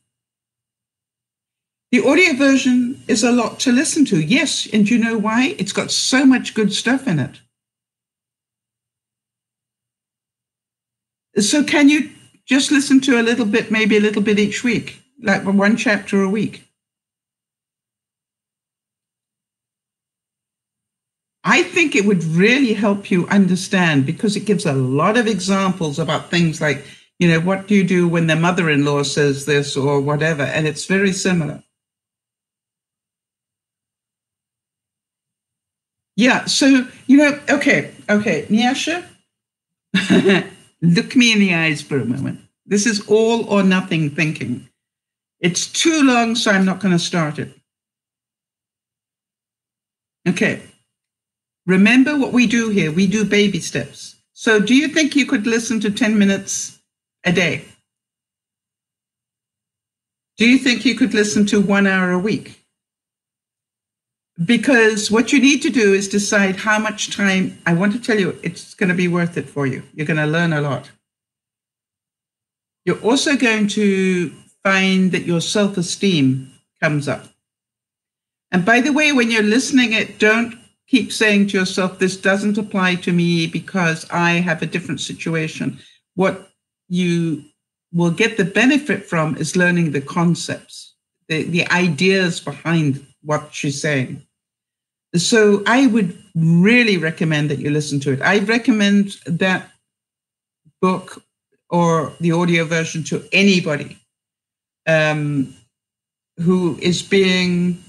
The audio version is a lot to listen to. Yes, and you know why? It's got so much good stuff in it. So can you just listen to a little bit, maybe a little bit each week, like one chapter a week? I think it would really help you understand, because it gives a lot of examples about things like, you know, what do you do when the mother-in-law says this or whatever? And it's very similar. Yeah, so, you know, okay, Nyasha, look me in the eyes for a moment. This is all or nothing thinking. It's too long, so I'm not going to start it. Okay. Remember what we do here. We do baby steps. So do you think you could listen to 10 minutes a day? Do you think you could listen to 1 hour a week? Because what you need to do is decide how much time. I want to tell you, it's going to be worth it for you. You're going to learn a lot. You're also going to find that your self-esteem comes up. And by the way, when you're listening it, don't keep saying to yourself, this doesn't apply to me because I have a different situation. What you will get the benefit from is learning the concepts, the ideas behind what she's saying. So I would really recommend that you listen to it. I recommend that book or the audio version to anybody who is being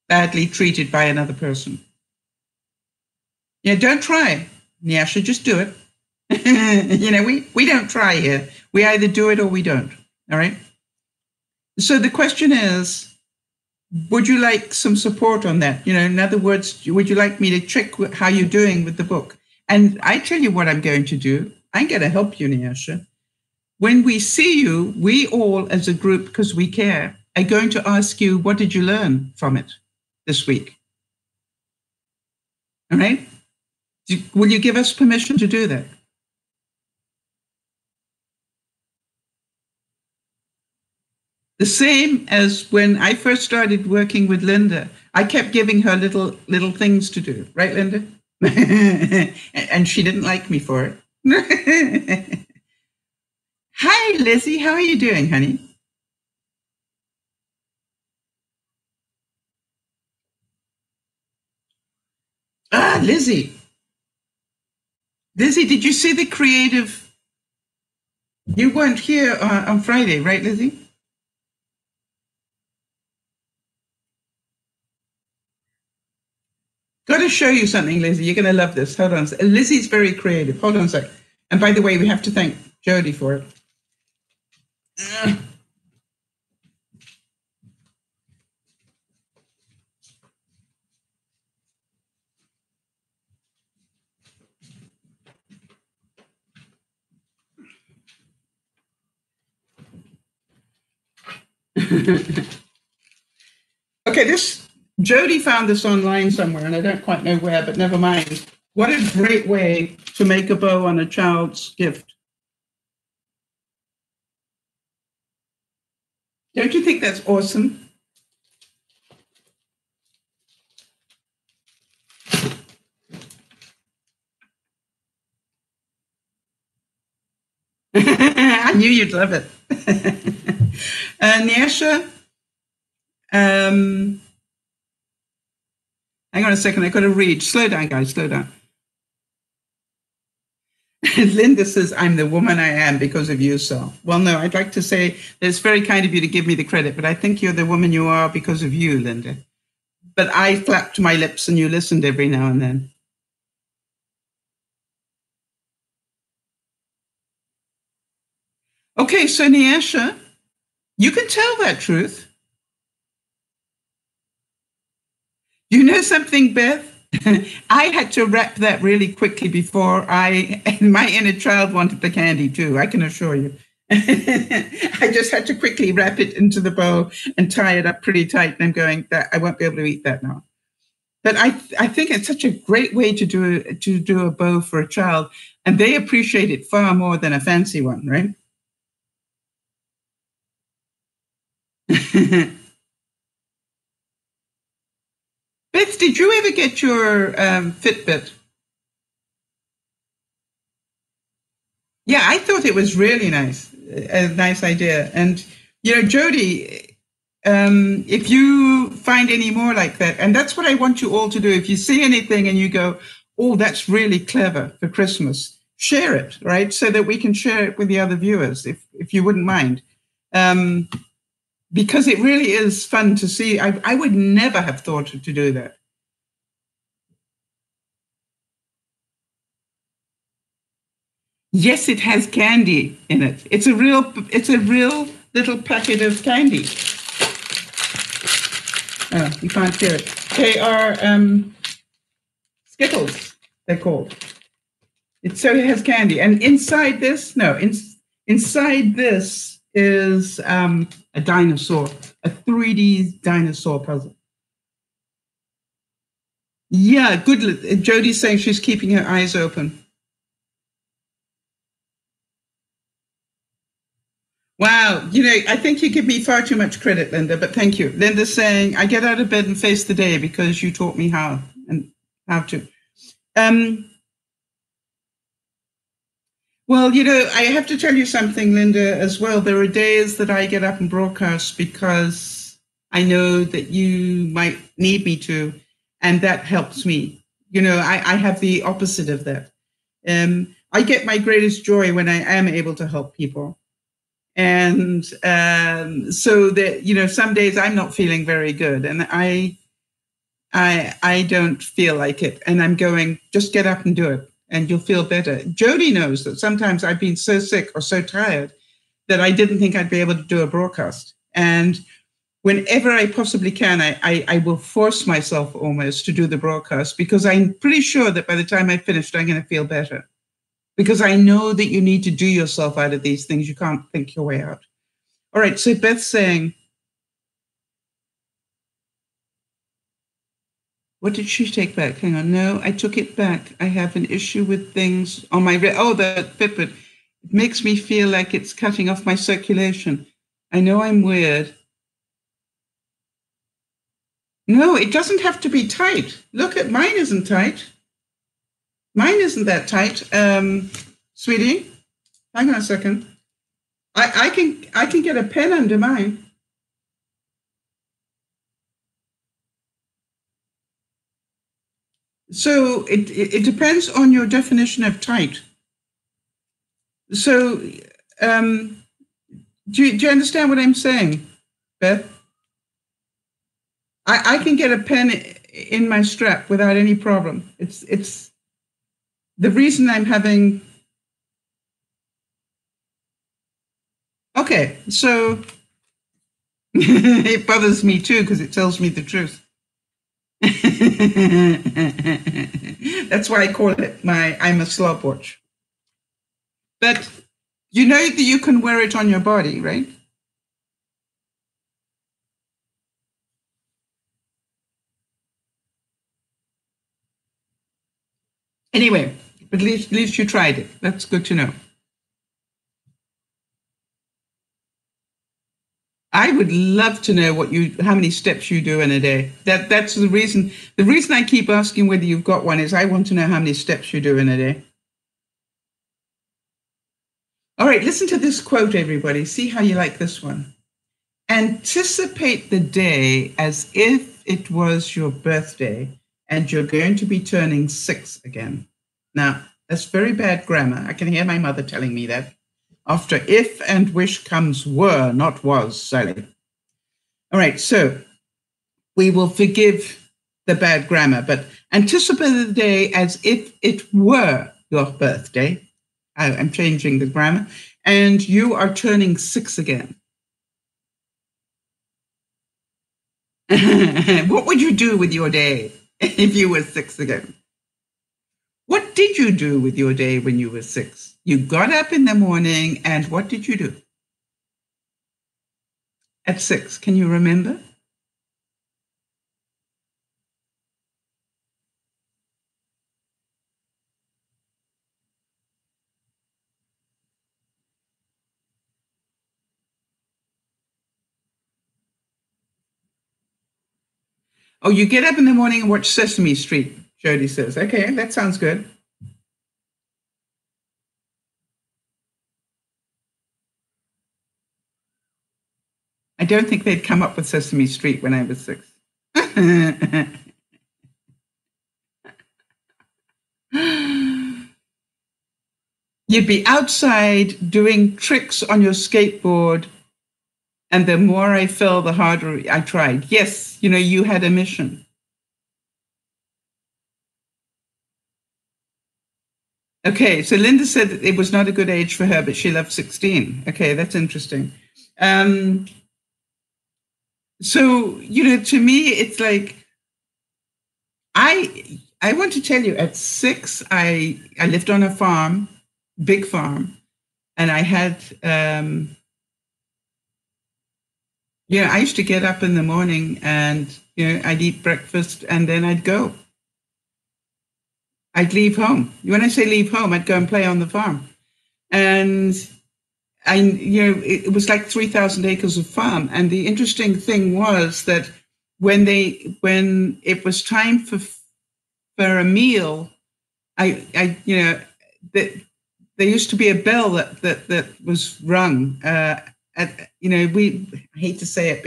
badly treated by another person. Yeah, don't try, Nyasha, just do it. You know, we don't try here. We either do it or we don't, all right? So the question is, would you like some support on that? You know, in other words, would you like me to check how you're doing with the book? And I tell you what I'm going to do. I'm going to help you, Nyasha. When we see you, we all as a group, because we care, are going to ask you, what did you learn from it this week? All right? Will you give us permission to do that? The same as when I first started working with Linda, I kept giving her little things to do, right, Linda? And she didn't like me for it. Hi, Lizzie. How are you doing, honey? Ah, Lizzie. Lizzie, did you see the creative? You weren't here on Friday, right, Lizzie? Got to show you something, Lizzie. You're going to love this. Hold on. Lizzie's very creative. Hold on a sec. And by the way, we have to thank Jody for it. Okay, Jody found this online somewhere, and I don't quite know where, but never mind. What a great way to make a bow on a child's gift. Don't you think that's awesome? I knew you'd love it. Nyasha, Hang on a second. I've got to read. Slow down, guys. Slow down. Linda says, I'm the woman I am because of you, Sal. Well, no, I'd like to say that it's very kind of you to give me the credit, but I think you're the woman you are because of you, Linda. But I flapped my lips and you listened every now and then. Okay, so Nyasha, you can tell that truth. You know something, Beth? I had to wrap that really quickly before my inner child wanted the candy too, I can assure you. I just had to quickly wrap it into the bow and tie it up pretty tight. And I'm going, that I won't be able to eat that now. But I think it's such a great way to do a bow for a child, and they appreciate it far more than a fancy one, right? Beth, did you ever get your Fitbit? Yeah, I thought it was really nice, a nice idea. And, you know, Jody, if you find any more like that, and that's what I want you all to do. If you see anything and you go, oh, that's really clever for Christmas, share it, right? So that we can share it with the other viewers, if you wouldn't mind. Because it really is fun to see. I would never have thought to do that. Yes, it has candy in it. It's a real little packet of candy. Oh, you can't hear it. They are Skittles, they're called. So it has candy. And inside this, inside this is a dinosaur, a 3D dinosaur puzzle. Yeah, good. Jody's saying she's keeping her eyes open. Wow, you know, I think you give me far too much credit, Linda, but thank you. Linda's saying, I get out of bed and face the day because you taught me how to. Well, you know, I have to tell you something, Linda, as well. There are days that I get up and broadcast because I know that you might need me to, and that helps me. You know, I have the opposite of that. I get my greatest joy when I am able to help people. And so that, you know, some days I'm not feeling very good and I don't feel like it. And I'm going, just get up and do it and you'll feel better. Jody knows that sometimes I've been so sick or so tired that I didn't think I'd be able to do a broadcast. And whenever I possibly can, I will force myself almost to do the broadcast because I'm pretty sure that by the time I finished, I'm going to feel better. Because I know that you need to do yourself out of these things. You can't think your way out. All right, so Beth's saying, what did she take back? Hang on, no, I took it back. I have an issue with things on my, the Fitbit. It makes me feel like it's cutting off my circulation. I know I'm weird. No, it doesn't have to be tight. Look at mine isn't tight. Mine isn't that tight, sweetie. Hang on a second. I can get a pen under mine. So it depends on your definition of tight. So do you understand what I'm saying, Beth? I can get a pen in my strap without any problem. It's the reason I'm having. Okay, so it bothers me too because it tells me the truth. That's why I call it I'm a slobwatch. But you know that you can wear it on your body, right? Anyway, but at least you tried it. That's good to know. I would love to know how many steps you do in a day. That's the reason. The reason I keep asking whether you've got one is I want to know how many steps you do in a day. All right, listen to this quote, everybody. See how you like this one. Anticipate the day as if it was your birthday and you're going to be turning 6 again. Now, that's very bad grammar. I can hear my mother telling me that. After if and wish comes were, not was, Sally. All right, so we will forgive the bad grammar, but anticipate the day as if it were your birthday. I'm changing the grammar. And you are turning 6 again. What would you do with your day if you were 6 again? What did you do with your day when you were 6? You got up in the morning, and what did you do? At 6, can you remember? Oh, you get up in the morning and watch Sesame Street, Jody says. Okay, that sounds good. I don't think they'd come up with Sesame Street when I was 6. You'd be outside doing tricks on your skateboard, and the more I fell, the harder I tried. Yes, you had a mission. Okay, so Linda said that it was not a good age for her, but she loved 16. Okay, that's interesting. So, to me, it's like, I want to tell you, at 6, I lived on a farm, big farm, and I had, I used to get up in the morning and, I'd eat breakfast and then I'd go. I'd leave home. When I say leave home, I'd go and play on the farm. And it was like 3,000 acres of farm. And the interesting thing was that when it was time for a meal, there used to be a bell that was rung. I hate to say it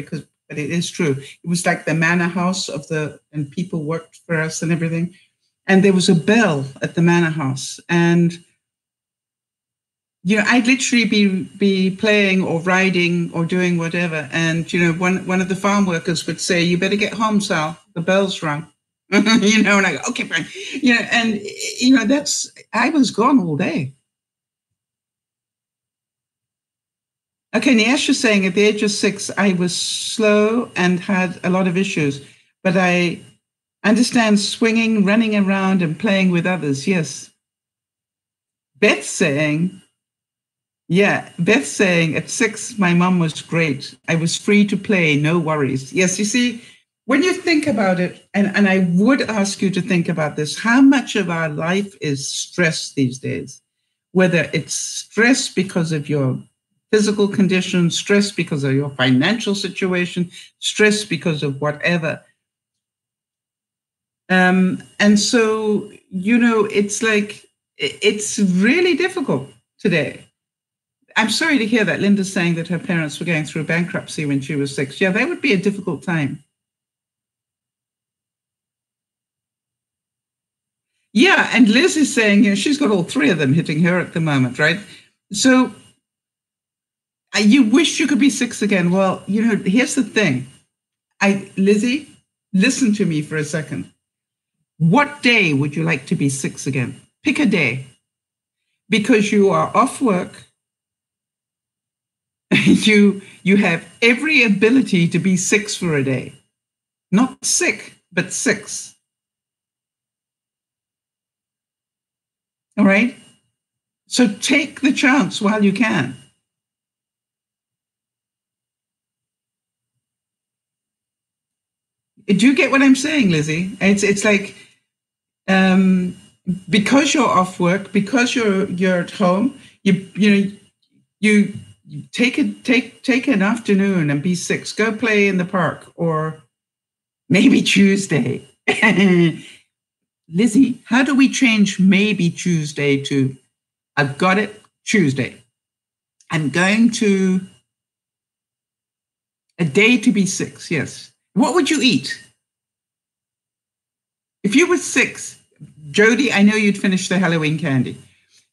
but it is true. It was like the manor house and people worked for us and everything. And there was a bell at the manor house, and I'd literally be playing or riding or doing whatever, and one of the farm workers would say, "You better get home, Sal. The bell's rung." And I go, "Okay, fine." And I was gone all day. Okay, Niesh is saying at the age of 6, I was slow and had a lot of issues, but I understand swinging, running around, and playing with others. Yes. Beth saying, at 6, my mom was great. I was free to play, no worries. Yes, you see, when you think about it, and I would ask you to think about this, how much of our life is stress these days? Whether it's stress because of your physical condition, stress because of your financial situation, stress because of whatever. And so, it's like, it's really difficult today. I'm sorry to hear that. Linda's saying that her parents were going through bankruptcy when she was 6. Yeah, that would be a difficult time. Yeah, and Liz is saying, she's got all 3 of them hitting her at the moment, right? So you wish you could be 6 again. Well, here's the thing. Lizzie, listen to me for a second. What day would you like to be 6 again? Pick a day. Because you are off work. You have every ability to be 6 for a day. Not sick, but 6. All right? So take the chance while you can. Do you get what I'm saying, Lizzie? It's like, because you're off work, because you're at home, you take an afternoon and be 6. Go play in the park, or maybe Tuesday. Lizzie, how do we change maybe Tuesday to I've got it, Tuesday? I'm going to a day to be 6. Yes. What would you eat? If you were 6, Jody, I know you'd finish the Halloween candy.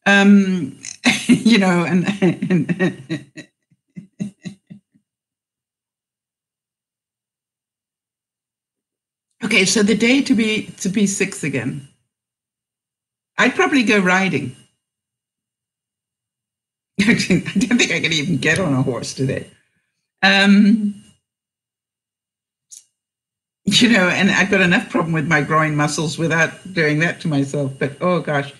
You know, and okay, so the day to be 6 again. I'd probably go riding. I don't think I could even get on a horse today. You know, and I've got enough problem with my groin muscles without doing that to myself. But oh gosh.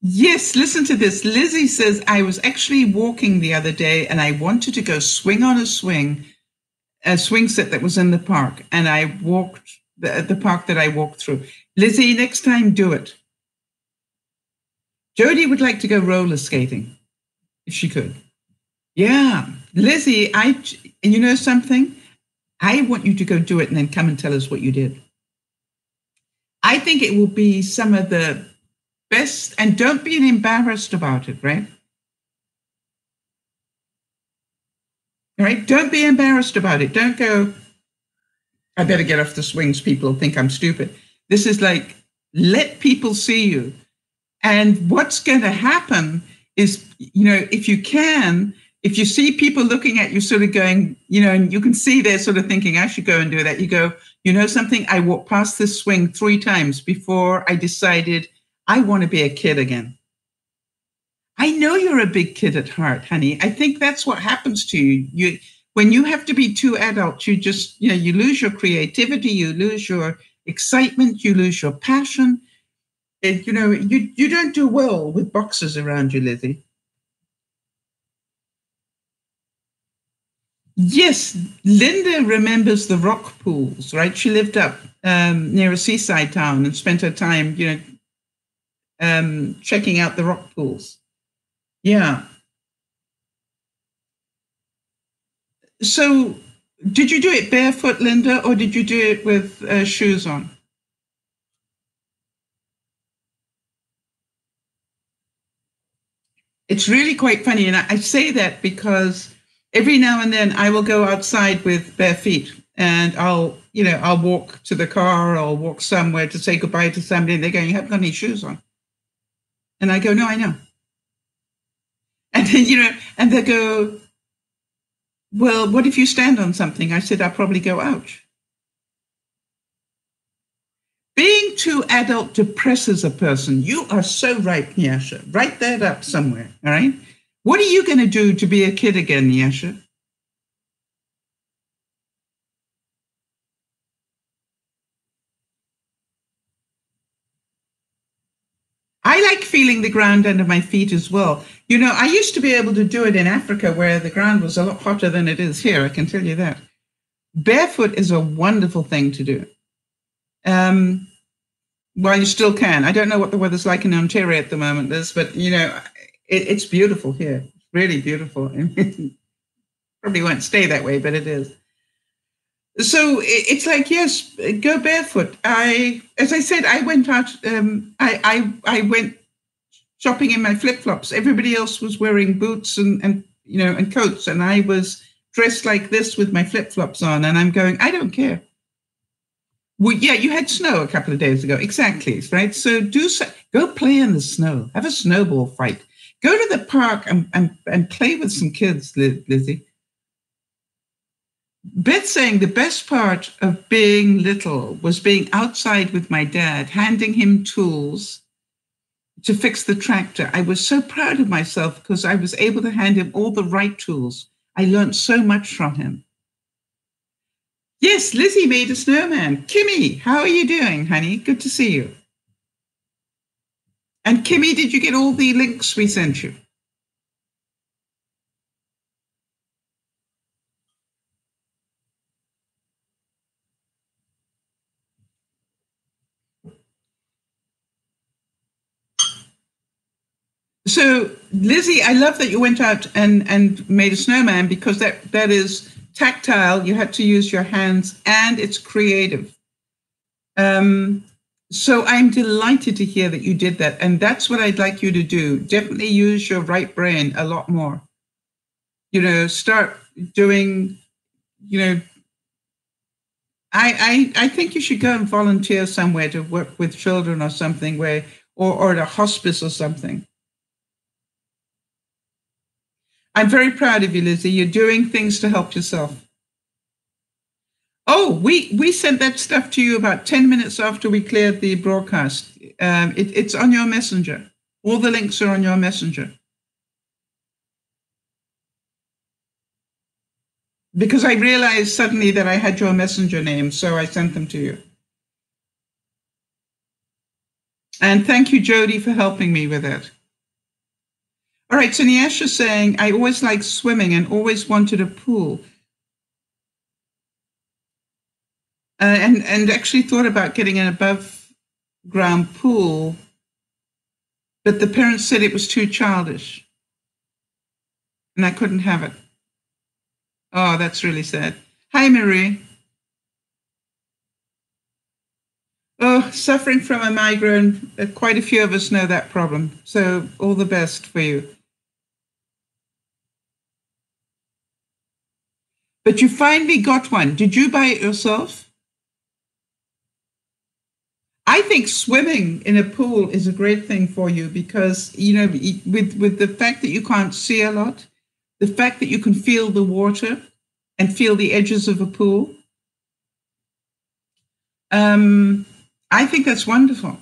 Yes, listen to this. Lizzie says, I was actually walking the other day and I wanted to go swing on a swing set that was in the park. And I walked the park that I walked through. Lizzie, next time, do it. Jody would like to go roller skating if she could. Yeah, Lizzie, you know something? I want you to go do it and then come and tell us what you did. I think it will be some of the best, and don't be embarrassed about it, right? All right, don't be embarrassed about it. Don't go, I better get off the swings, people think I'm stupid. This is like, let people see you. And what's going to happen is, you know, if you see people looking at you sort of going, you know, and you can see they're sort of thinking, I should go and do that. You go, you know something, I walked past this swing 3 times before I decided I want to be a kid again. I know you're a big kid at heart, honey. I think that's what happens to you. When you have to be too adult, you just, you know, you lose your creativity, you lose your excitement, you lose your passion. And, you know, you don't do well with boxes around you, Lizzie. Yes, Linda remembers the rock pools, right? She lived up near a seaside town and spent her time, you know, checking out the rock pools. Yeah. So did you do it barefoot, Linda, or did you do it with shoes on? It's really quite funny. And I say that because every now and then I will go outside with bare feet and I'll walk to the car or I'll walk somewhere to say goodbye to somebody and they're going, you haven't got any shoes on. And I go, no, I know. And then, you know, and they go, well, what if you stand on something? I said, I'll probably go, ouch. Being too adult depresses a person. You are so right, Nyasha. Write that up somewhere, all right? What are you going to do to be a kid again, Nyasha? I like feeling the ground under my feet as well. You know, I used to be able to do it in Africa where the ground was a lot hotter than it is here, I can tell you that. Barefoot is a wonderful thing to do. Well, you still can. I don't know what the weather's like in Ontario at the moment, Liz, but, you know, it's beautiful here. It's really beautiful. Probably won't stay that way, but it is. So it's like, yes, go barefoot. As I said, I went out, I went shopping in my flip-flops. Everybody else was wearing boots and you know, and coats. And I was dressed like this with my flip-flops on. And I'm going, I don't care. Well, yeah, you had snow a couple of days ago. Exactly, right? So go play in the snow. Have a snowball fight. Go to the park and play with some kids, Lizzie. Beth saying the best part of being little was being outside with my dad, handing him tools to fix the tractor. I was so proud of myself because I was able to hand him all the right tools. I learned so much from him. Yes, Lizzie made a snowman. Kimmy, how are you doing, honey? Good to see you. And Kimmy, did you get all the links we sent you? So, Lizzie, I love that you went out and made a snowman because that is tactile. You had to use your hands and it's creative. So I'm delighted to hear that you did that. And that's what I'd like you to do. Definitely use your right brain a lot more. start doing, I think you should go and volunteer somewhere to work with children or something, or at a hospice or something. I'm very proud of you, Lizzie. You're doing things to help yourself. Oh, we sent that stuff to you about 10 minutes after we cleared the broadcast. It's on your messenger. All the links are on your messenger. Because I realized suddenly that I had your messenger name, so I sent them to you. And thank you, Jody, for helping me with that. All right, so Nyasha's saying, I always liked swimming and always wanted a pool. And actually thought about getting an above-ground pool, but the parents said it was too childish, and I couldn't have it. Oh, that's really sad. Hi, Marie. Oh, suffering from a migraine. Quite a few of us know that problem. So all the best for you. But you finally got one. Did you buy it yourself? I think swimming in a pool is a great thing for you because, with the fact that you can't see a lot, the fact that you can feel the water and feel the edges of a pool, I think that's wonderful.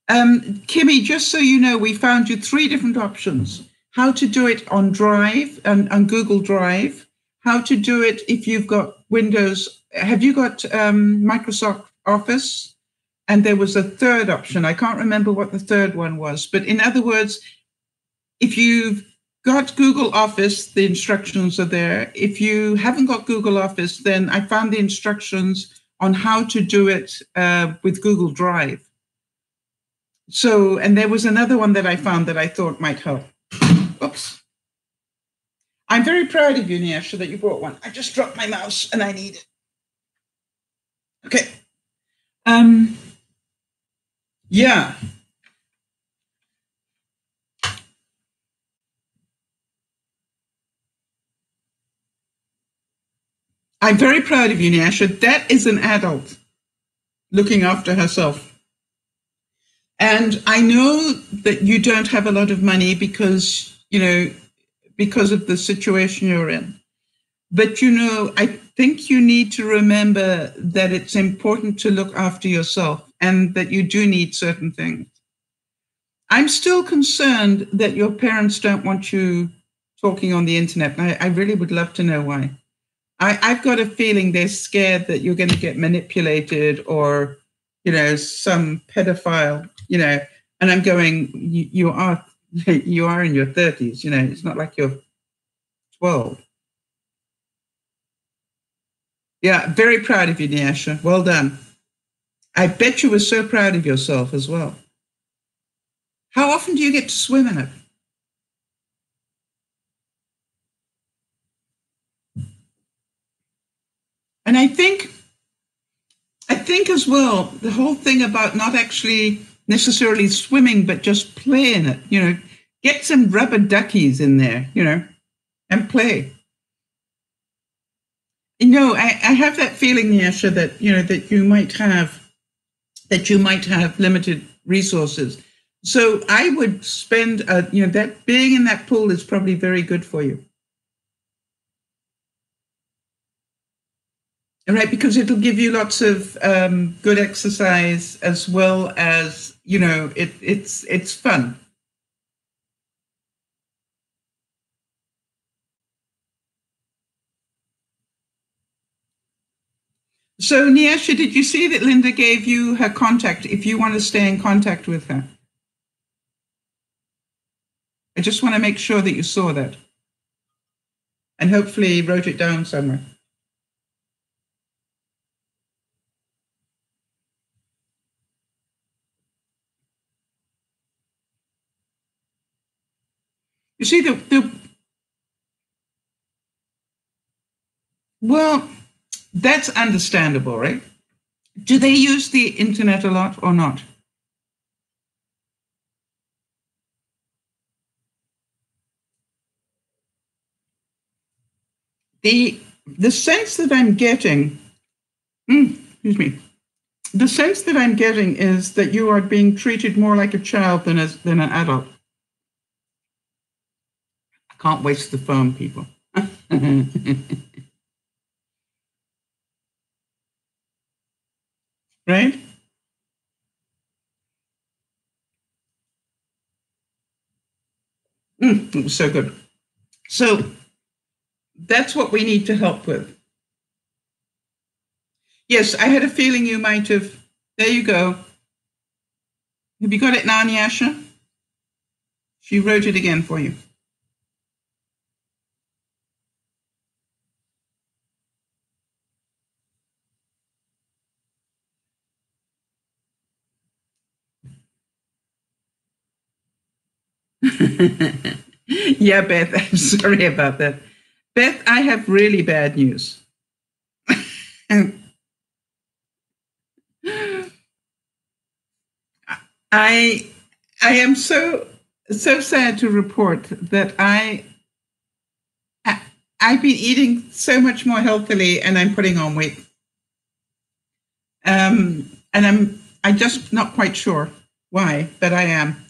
Kimmy, just so you know, we found you 3 different options. How to do it on Drive, on Google Drive, how to do it if you've got Windows. Have you got Microsoft Office? And there was a third option. I can't remember what the third one was. But in other words, if you've got Google Office, the instructions are there. If you haven't got Google Office, then I found the instructions on how to do it with Google Drive. So, and there was another one that I found that I thought might help. Oops. I'm very proud of you, Nyasha, that you brought one. I just dropped my mouse and I need it. Okay. Yeah. I'm very proud of you, Nyasha. That is an adult looking after herself. And I know that you don't have a lot of money because of the situation you're in. But, I think you need to remember that it's important to look after yourself and that you do need certain things. I'm still concerned that your parents don't want you talking on the internet. I really would love to know why. I've got a feeling they're scared that you're going to get manipulated or, some pedophile, and I'm going, you are in your 30s, it's not like you're 12. Yeah, very proud of you, Nyasha. Well done. I bet you were so proud of yourself as well. How often do you get to swim in it? And I think as well, the whole thing about not actually necessarily swimming, but just play in it, get some rubber duckies in there, and play. I have that feeling, Nyasha, that, that you might have limited resources. So I would spend, that being in that pool is probably very good for you. Right, because it'll give you lots of good exercise as well as, it's fun. So, Nyasha, did you see that Linda gave you her contact if you want to stay in contact with her? I just want to make sure that you saw that and hopefully wrote it down somewhere. You see, well, that's understandable, right? Do they use the internet a lot or not? the sense that I'm getting, excuse me, the sense that I'm getting is that you are being treated more like a child than an adult. I can't waste the phone, people. Right? It was so good. So that's what we need to help with. Yes, I had a feeling you might have. There you go. Have you got it now, Nyasha? She wrote it again for you. Yeah, Beth, I'm sorry about that. Beth, I have really bad news. I am so sad to report that I've been eating so much more healthily and I'm putting on weight. And I'm just not quite sure why, but I am.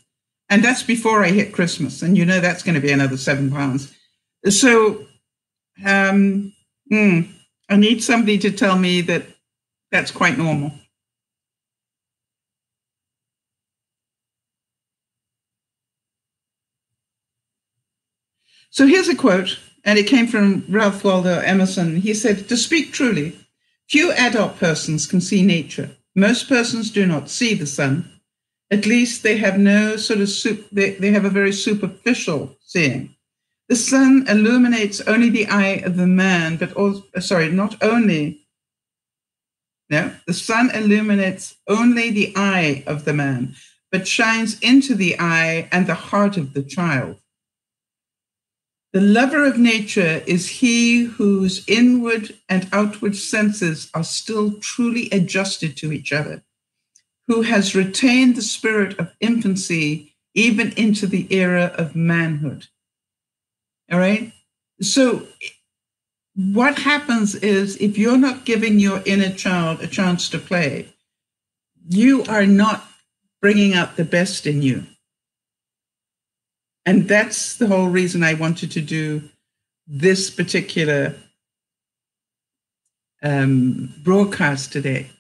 And that's before I hit Christmas. And that's going to be another 7 pounds. So I need somebody to tell me that that's quite normal. So here's a quote, and it came from Ralph Waldo Emerson. He said, "To speak truly, few adult persons can see nature. Most persons do not see the sun. At least they have no sort of they have a very superficial seeing. The sun illuminates only the eye of the man, but also, the sun illuminates only the eye of the man, but shines into the eye and the heart of the child. The lover of nature is he whose inward and outward senses are still truly adjusted to each other, who has retained the spirit of infancy even into the era of manhood." All right? So what happens is if you're not giving your inner child a chance to play, you are not bringing out the best in you. And that's the whole reason I wanted to do this particular broadcast today,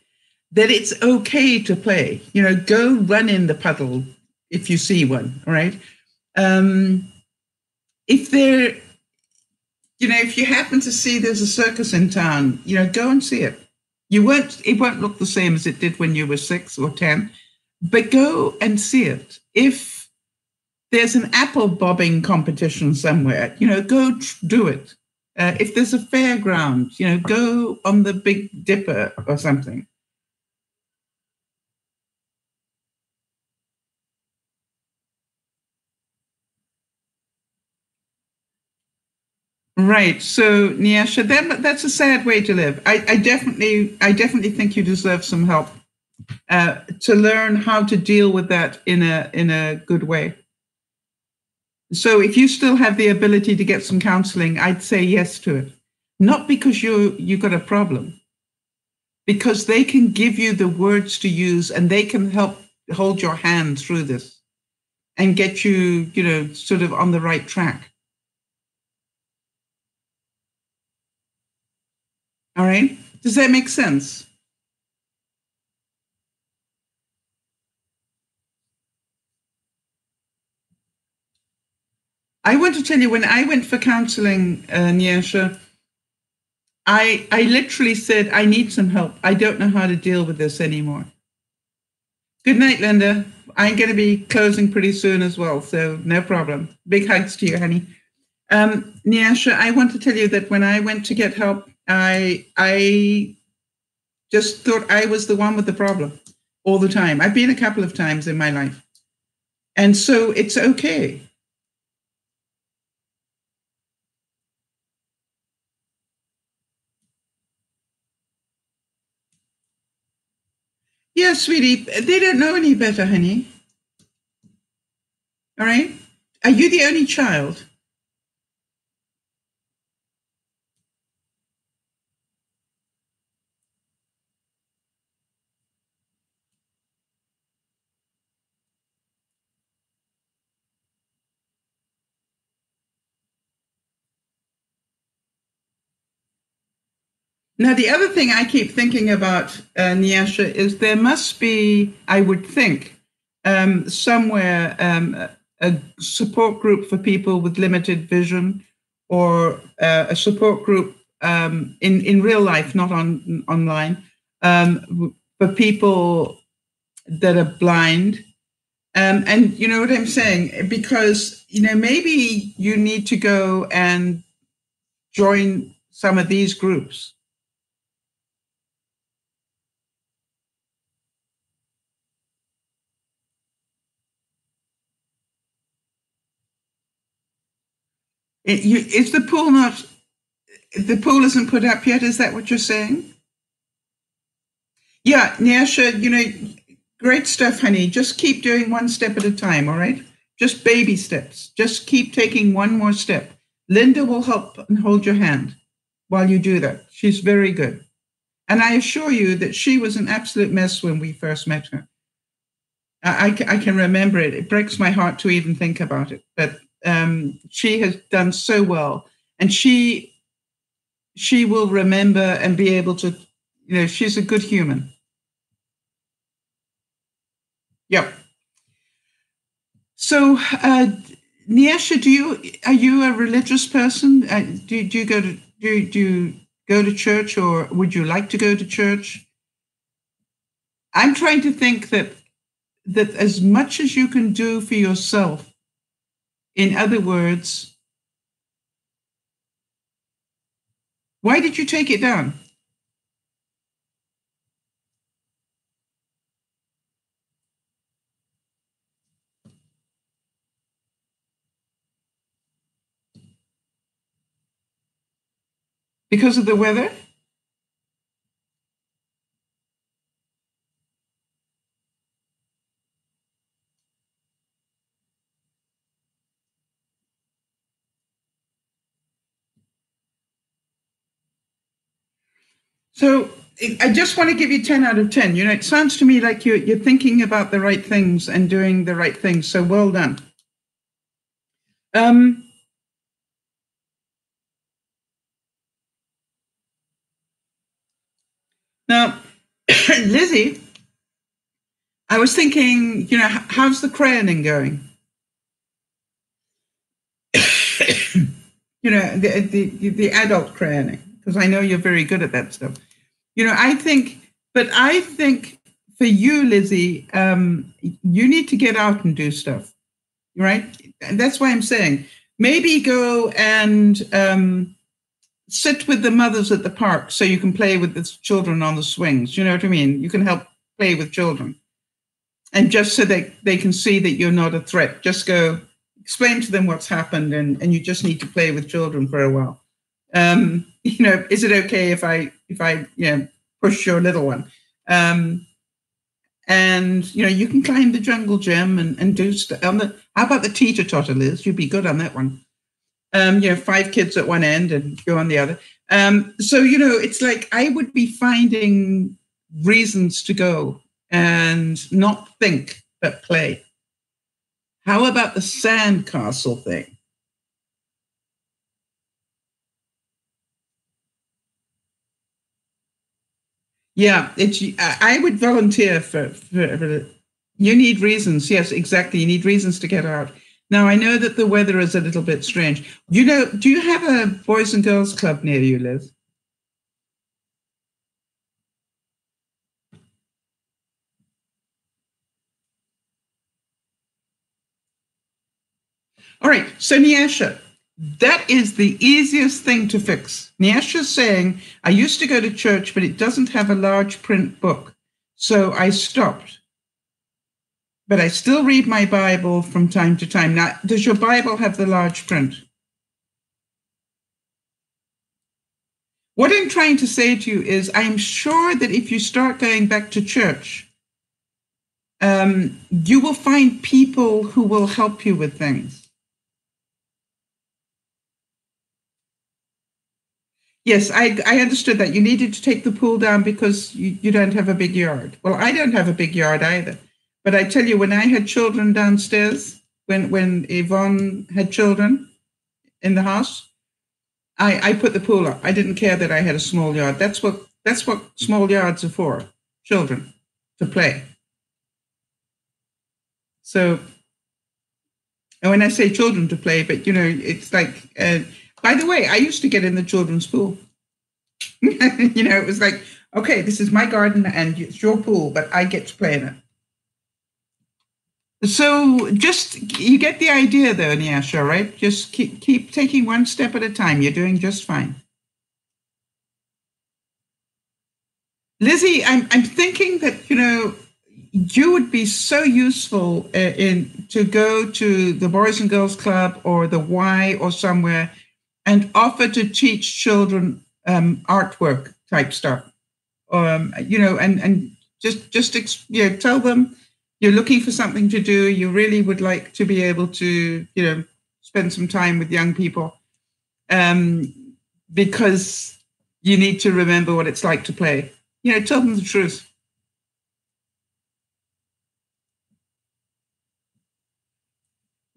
that it's okay to play. Go run in the puddle if you see one, all right? If you happen to see there's a circus in town, go and see it. It won't look the same as it did when you were 6 or 10, but go and see it. If there's an apple bobbing competition somewhere, go do it. If there's a fairground, go on the Big Dipper or something. Right. So, Nyasha, that's a sad way to live. I definitely think you deserve some help to learn how to deal with that in a good way. So if you still have the ability to get some counseling, I'd say yes to it. Not because you got a problem, because they can give you the words to use and they can help hold your hand through this and get you, sort of on the right track. All right? Does that make sense? I want to tell you, when I went for counseling, Nyasha, I literally said, I need some help. I don't know how to deal with this anymore. Good night, Linda. I'm going to be closing pretty soon as well, so no problem. Big hugs to you, honey. Nyasha, I want to tell you that when I went to get help, I just thought I was the one with the problem all the time. I've been a couple of times in my life. And so it's okay. Yeah, sweetie, they don't know any better, honey. All right? Are you the only child? Now, the other thing I keep thinking about, Nyasha, is there must be, I would think, somewhere a support group for people with limited vision, or a support group in real life, not online, for people that are blind. And you know what I'm saying? Because, maybe you need to go and join some of these groups. Is the pool not, the pool isn't put up yet? Is that what you're saying? Yeah, Nyasha, great stuff, honey. Just keep doing one step at a time, all right? Just baby steps. Just keep taking one more step. Linda will help and hold your hand while you do that. She's very good. And I assure you that she was an absolute mess when we first met her. I can remember it. It breaks my heart to even think about it. But she has done so well. And she will remember and be able to, she's a good human. Yep. So, Nyasha, are you a religious person? Do you go to church, or would you like to go to church? I'm trying to think that as much as you can do for yourself, in other words, why did you take it down? Because of the weather? So I just want to give you 10 out of 10. It sounds to me like you're thinking about the right things and doing the right things. So well done. Now, Lizzie, I was thinking, how's the crayoning going? The adult crayoning, because I know you're very good at that stuff. I think for you, Lizzie, you need to get out and do stuff, right? And that's why I'm saying maybe go and sit with the mothers at the park so you can play with the children on the swings. You know what I mean? You can help play with children. And just so they can see that you're not a threat, just go explain to them what's happened, and you just need to play with children for a while. Is it okay if I push your little one? And you can climb the jungle gym and do stuff. How about the teeter-totter, Liz? You'd be good on that one. 5 kids at one end and you on the other. So it's like I would be finding reasons to go and not think but play. How about the sandcastle thing? Yeah, I would volunteer for you need reasons. Yes, exactly. You need reasons to get out. Now, I know that the weather is a little bit strange. Do you have a boys and girls club near you, Liz? All right, so Nyasha, that is the easiest thing to fix. Nyasha's saying, I used to go to church, but it doesn't have a large print book, so I stopped. But I still read my Bible from time to time. Now, does your Bible have the large print? What I'm trying to say to you is I'm sure that if you start going back to church, you will find people who will help you with things. Yes, I understood that. You needed to take the pool down because you don't have a big yard. Well, I don't have a big yard either. But I tell you, when I had children downstairs, when Yvonne had children in the house, I put the pool up. I didn't care that I had a small yard. That's what small yards are for, children, to play. So, and when I say children to play, but it's like, by the way, I used to get in the children's pool. It was like, okay, this is my garden and it's your pool, but I get to play in it. So you get the idea though, Nyasha, right? Just keep taking one step at a time. You're doing just fine. Lizzie, I'm thinking that, you would be so useful to go to the Boys and Girls Club or the Y or somewhere and offer to teach children artwork type stuff. And just tell them you're looking for something to do. You really would like to be able to, spend some time with young people, because you need to remember what it's like to play. Tell them the truth.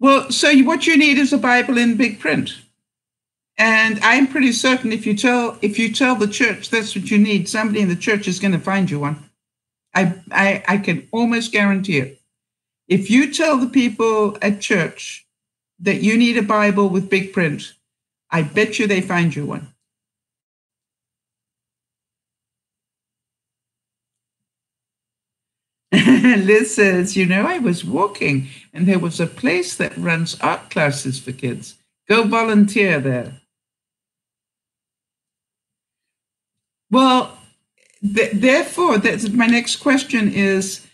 Well, so what you need is a Bible in big print. And I'm pretty certain if you tell the church that's what you need, somebody in the church is going to find you one. I can almost guarantee it. If you tell the people at church that you need a Bible with big print, I bet you they find you one. Liz says, I was walking and there was a place that runs art classes for kids. Go volunteer there. Well, therefore, that's my next question is,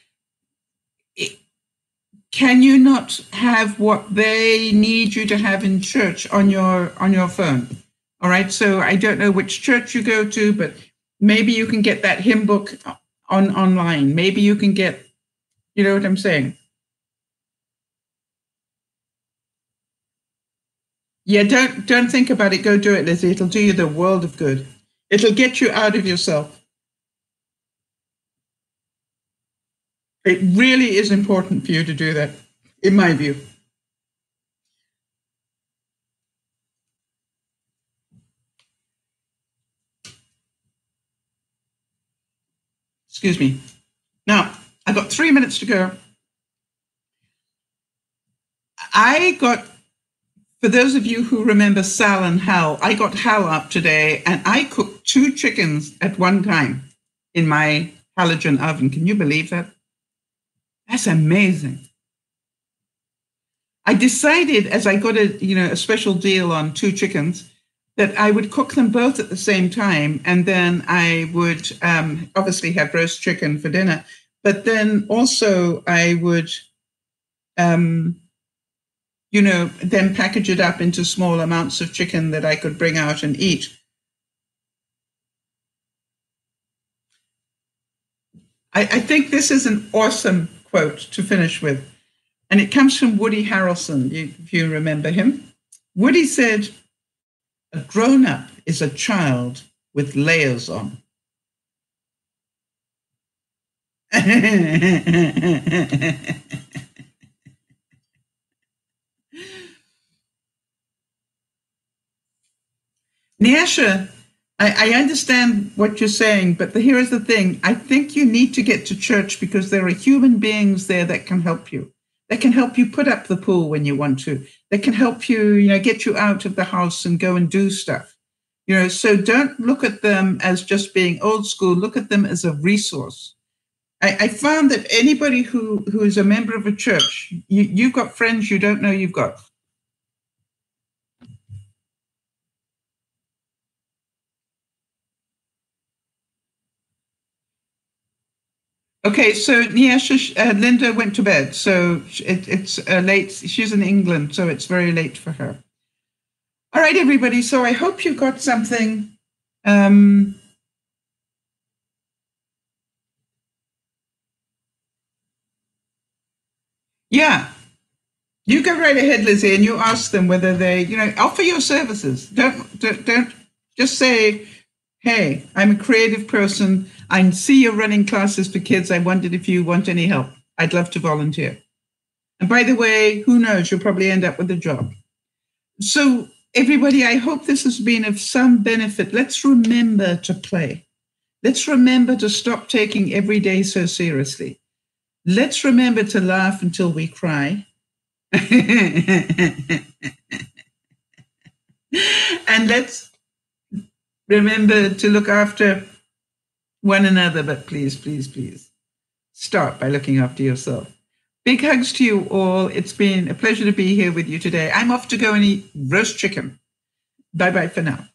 can you not have what they need you to have in church on your phone? All right. So I don't know which church you go to, but maybe you can get that hymn book online. Maybe you can get, you know what I'm saying? Yeah, don't think about it. Go do it, Lizzie. It'll do you the world of good. It'll get you out of yourself. It really is important for you to do that, in my view. Excuse me. Now, I've got 3 minutes to go. For those of you who remember Sal and Hal, I got Hal up today and I cooked 2 chickens at one time in my halogen oven. Can you believe that? That's amazing. I decided, as I got a special deal on 2 chickens, that I would cook them both at the same time. And then I would obviously have roast chicken for dinner. But then also I would, then package it up into small amounts of chicken that I could bring out and eat. I think this is an awesome quote to finish with. And it comes from Woody Harrelson, if you remember him. Woody said, "A grown-up is a child with layers on." Nyasha, I understand what you're saying, but here is the thing. I think you need to get to church because there are human beings there that can help you. That can help you put up the pool when you want to. That can help you, get you out of the house and go and do stuff. So don't look at them as just being old school. Look at them as a resource. I found that anybody who is a member of a church, you've got friends you don't know you've got. Okay, so Nyasha, Linda went to bed, so it's late. She's in England, so it's very late for her. All right, everybody. So I hope you've got something. Yeah, you go right ahead, Lizzie, and you ask them whether they, offer your services. Don't just say, "Hey, I'm a creative person. I see you're running classes for kids. I wondered if you want any help. I'd love to volunteer. And by the way, who knows? You'll probably end up with a job." So Everybody, I hope this has been of some benefit. Let's remember to play. Let's remember to stop taking every day so seriously. Let's remember to laugh until we cry. And let's remember to look after one another. But please, please, please start by looking after yourself. Big hugs to you all. It's been a pleasure to be here with you today. I'm off to go and eat roast chicken. Bye-bye for now.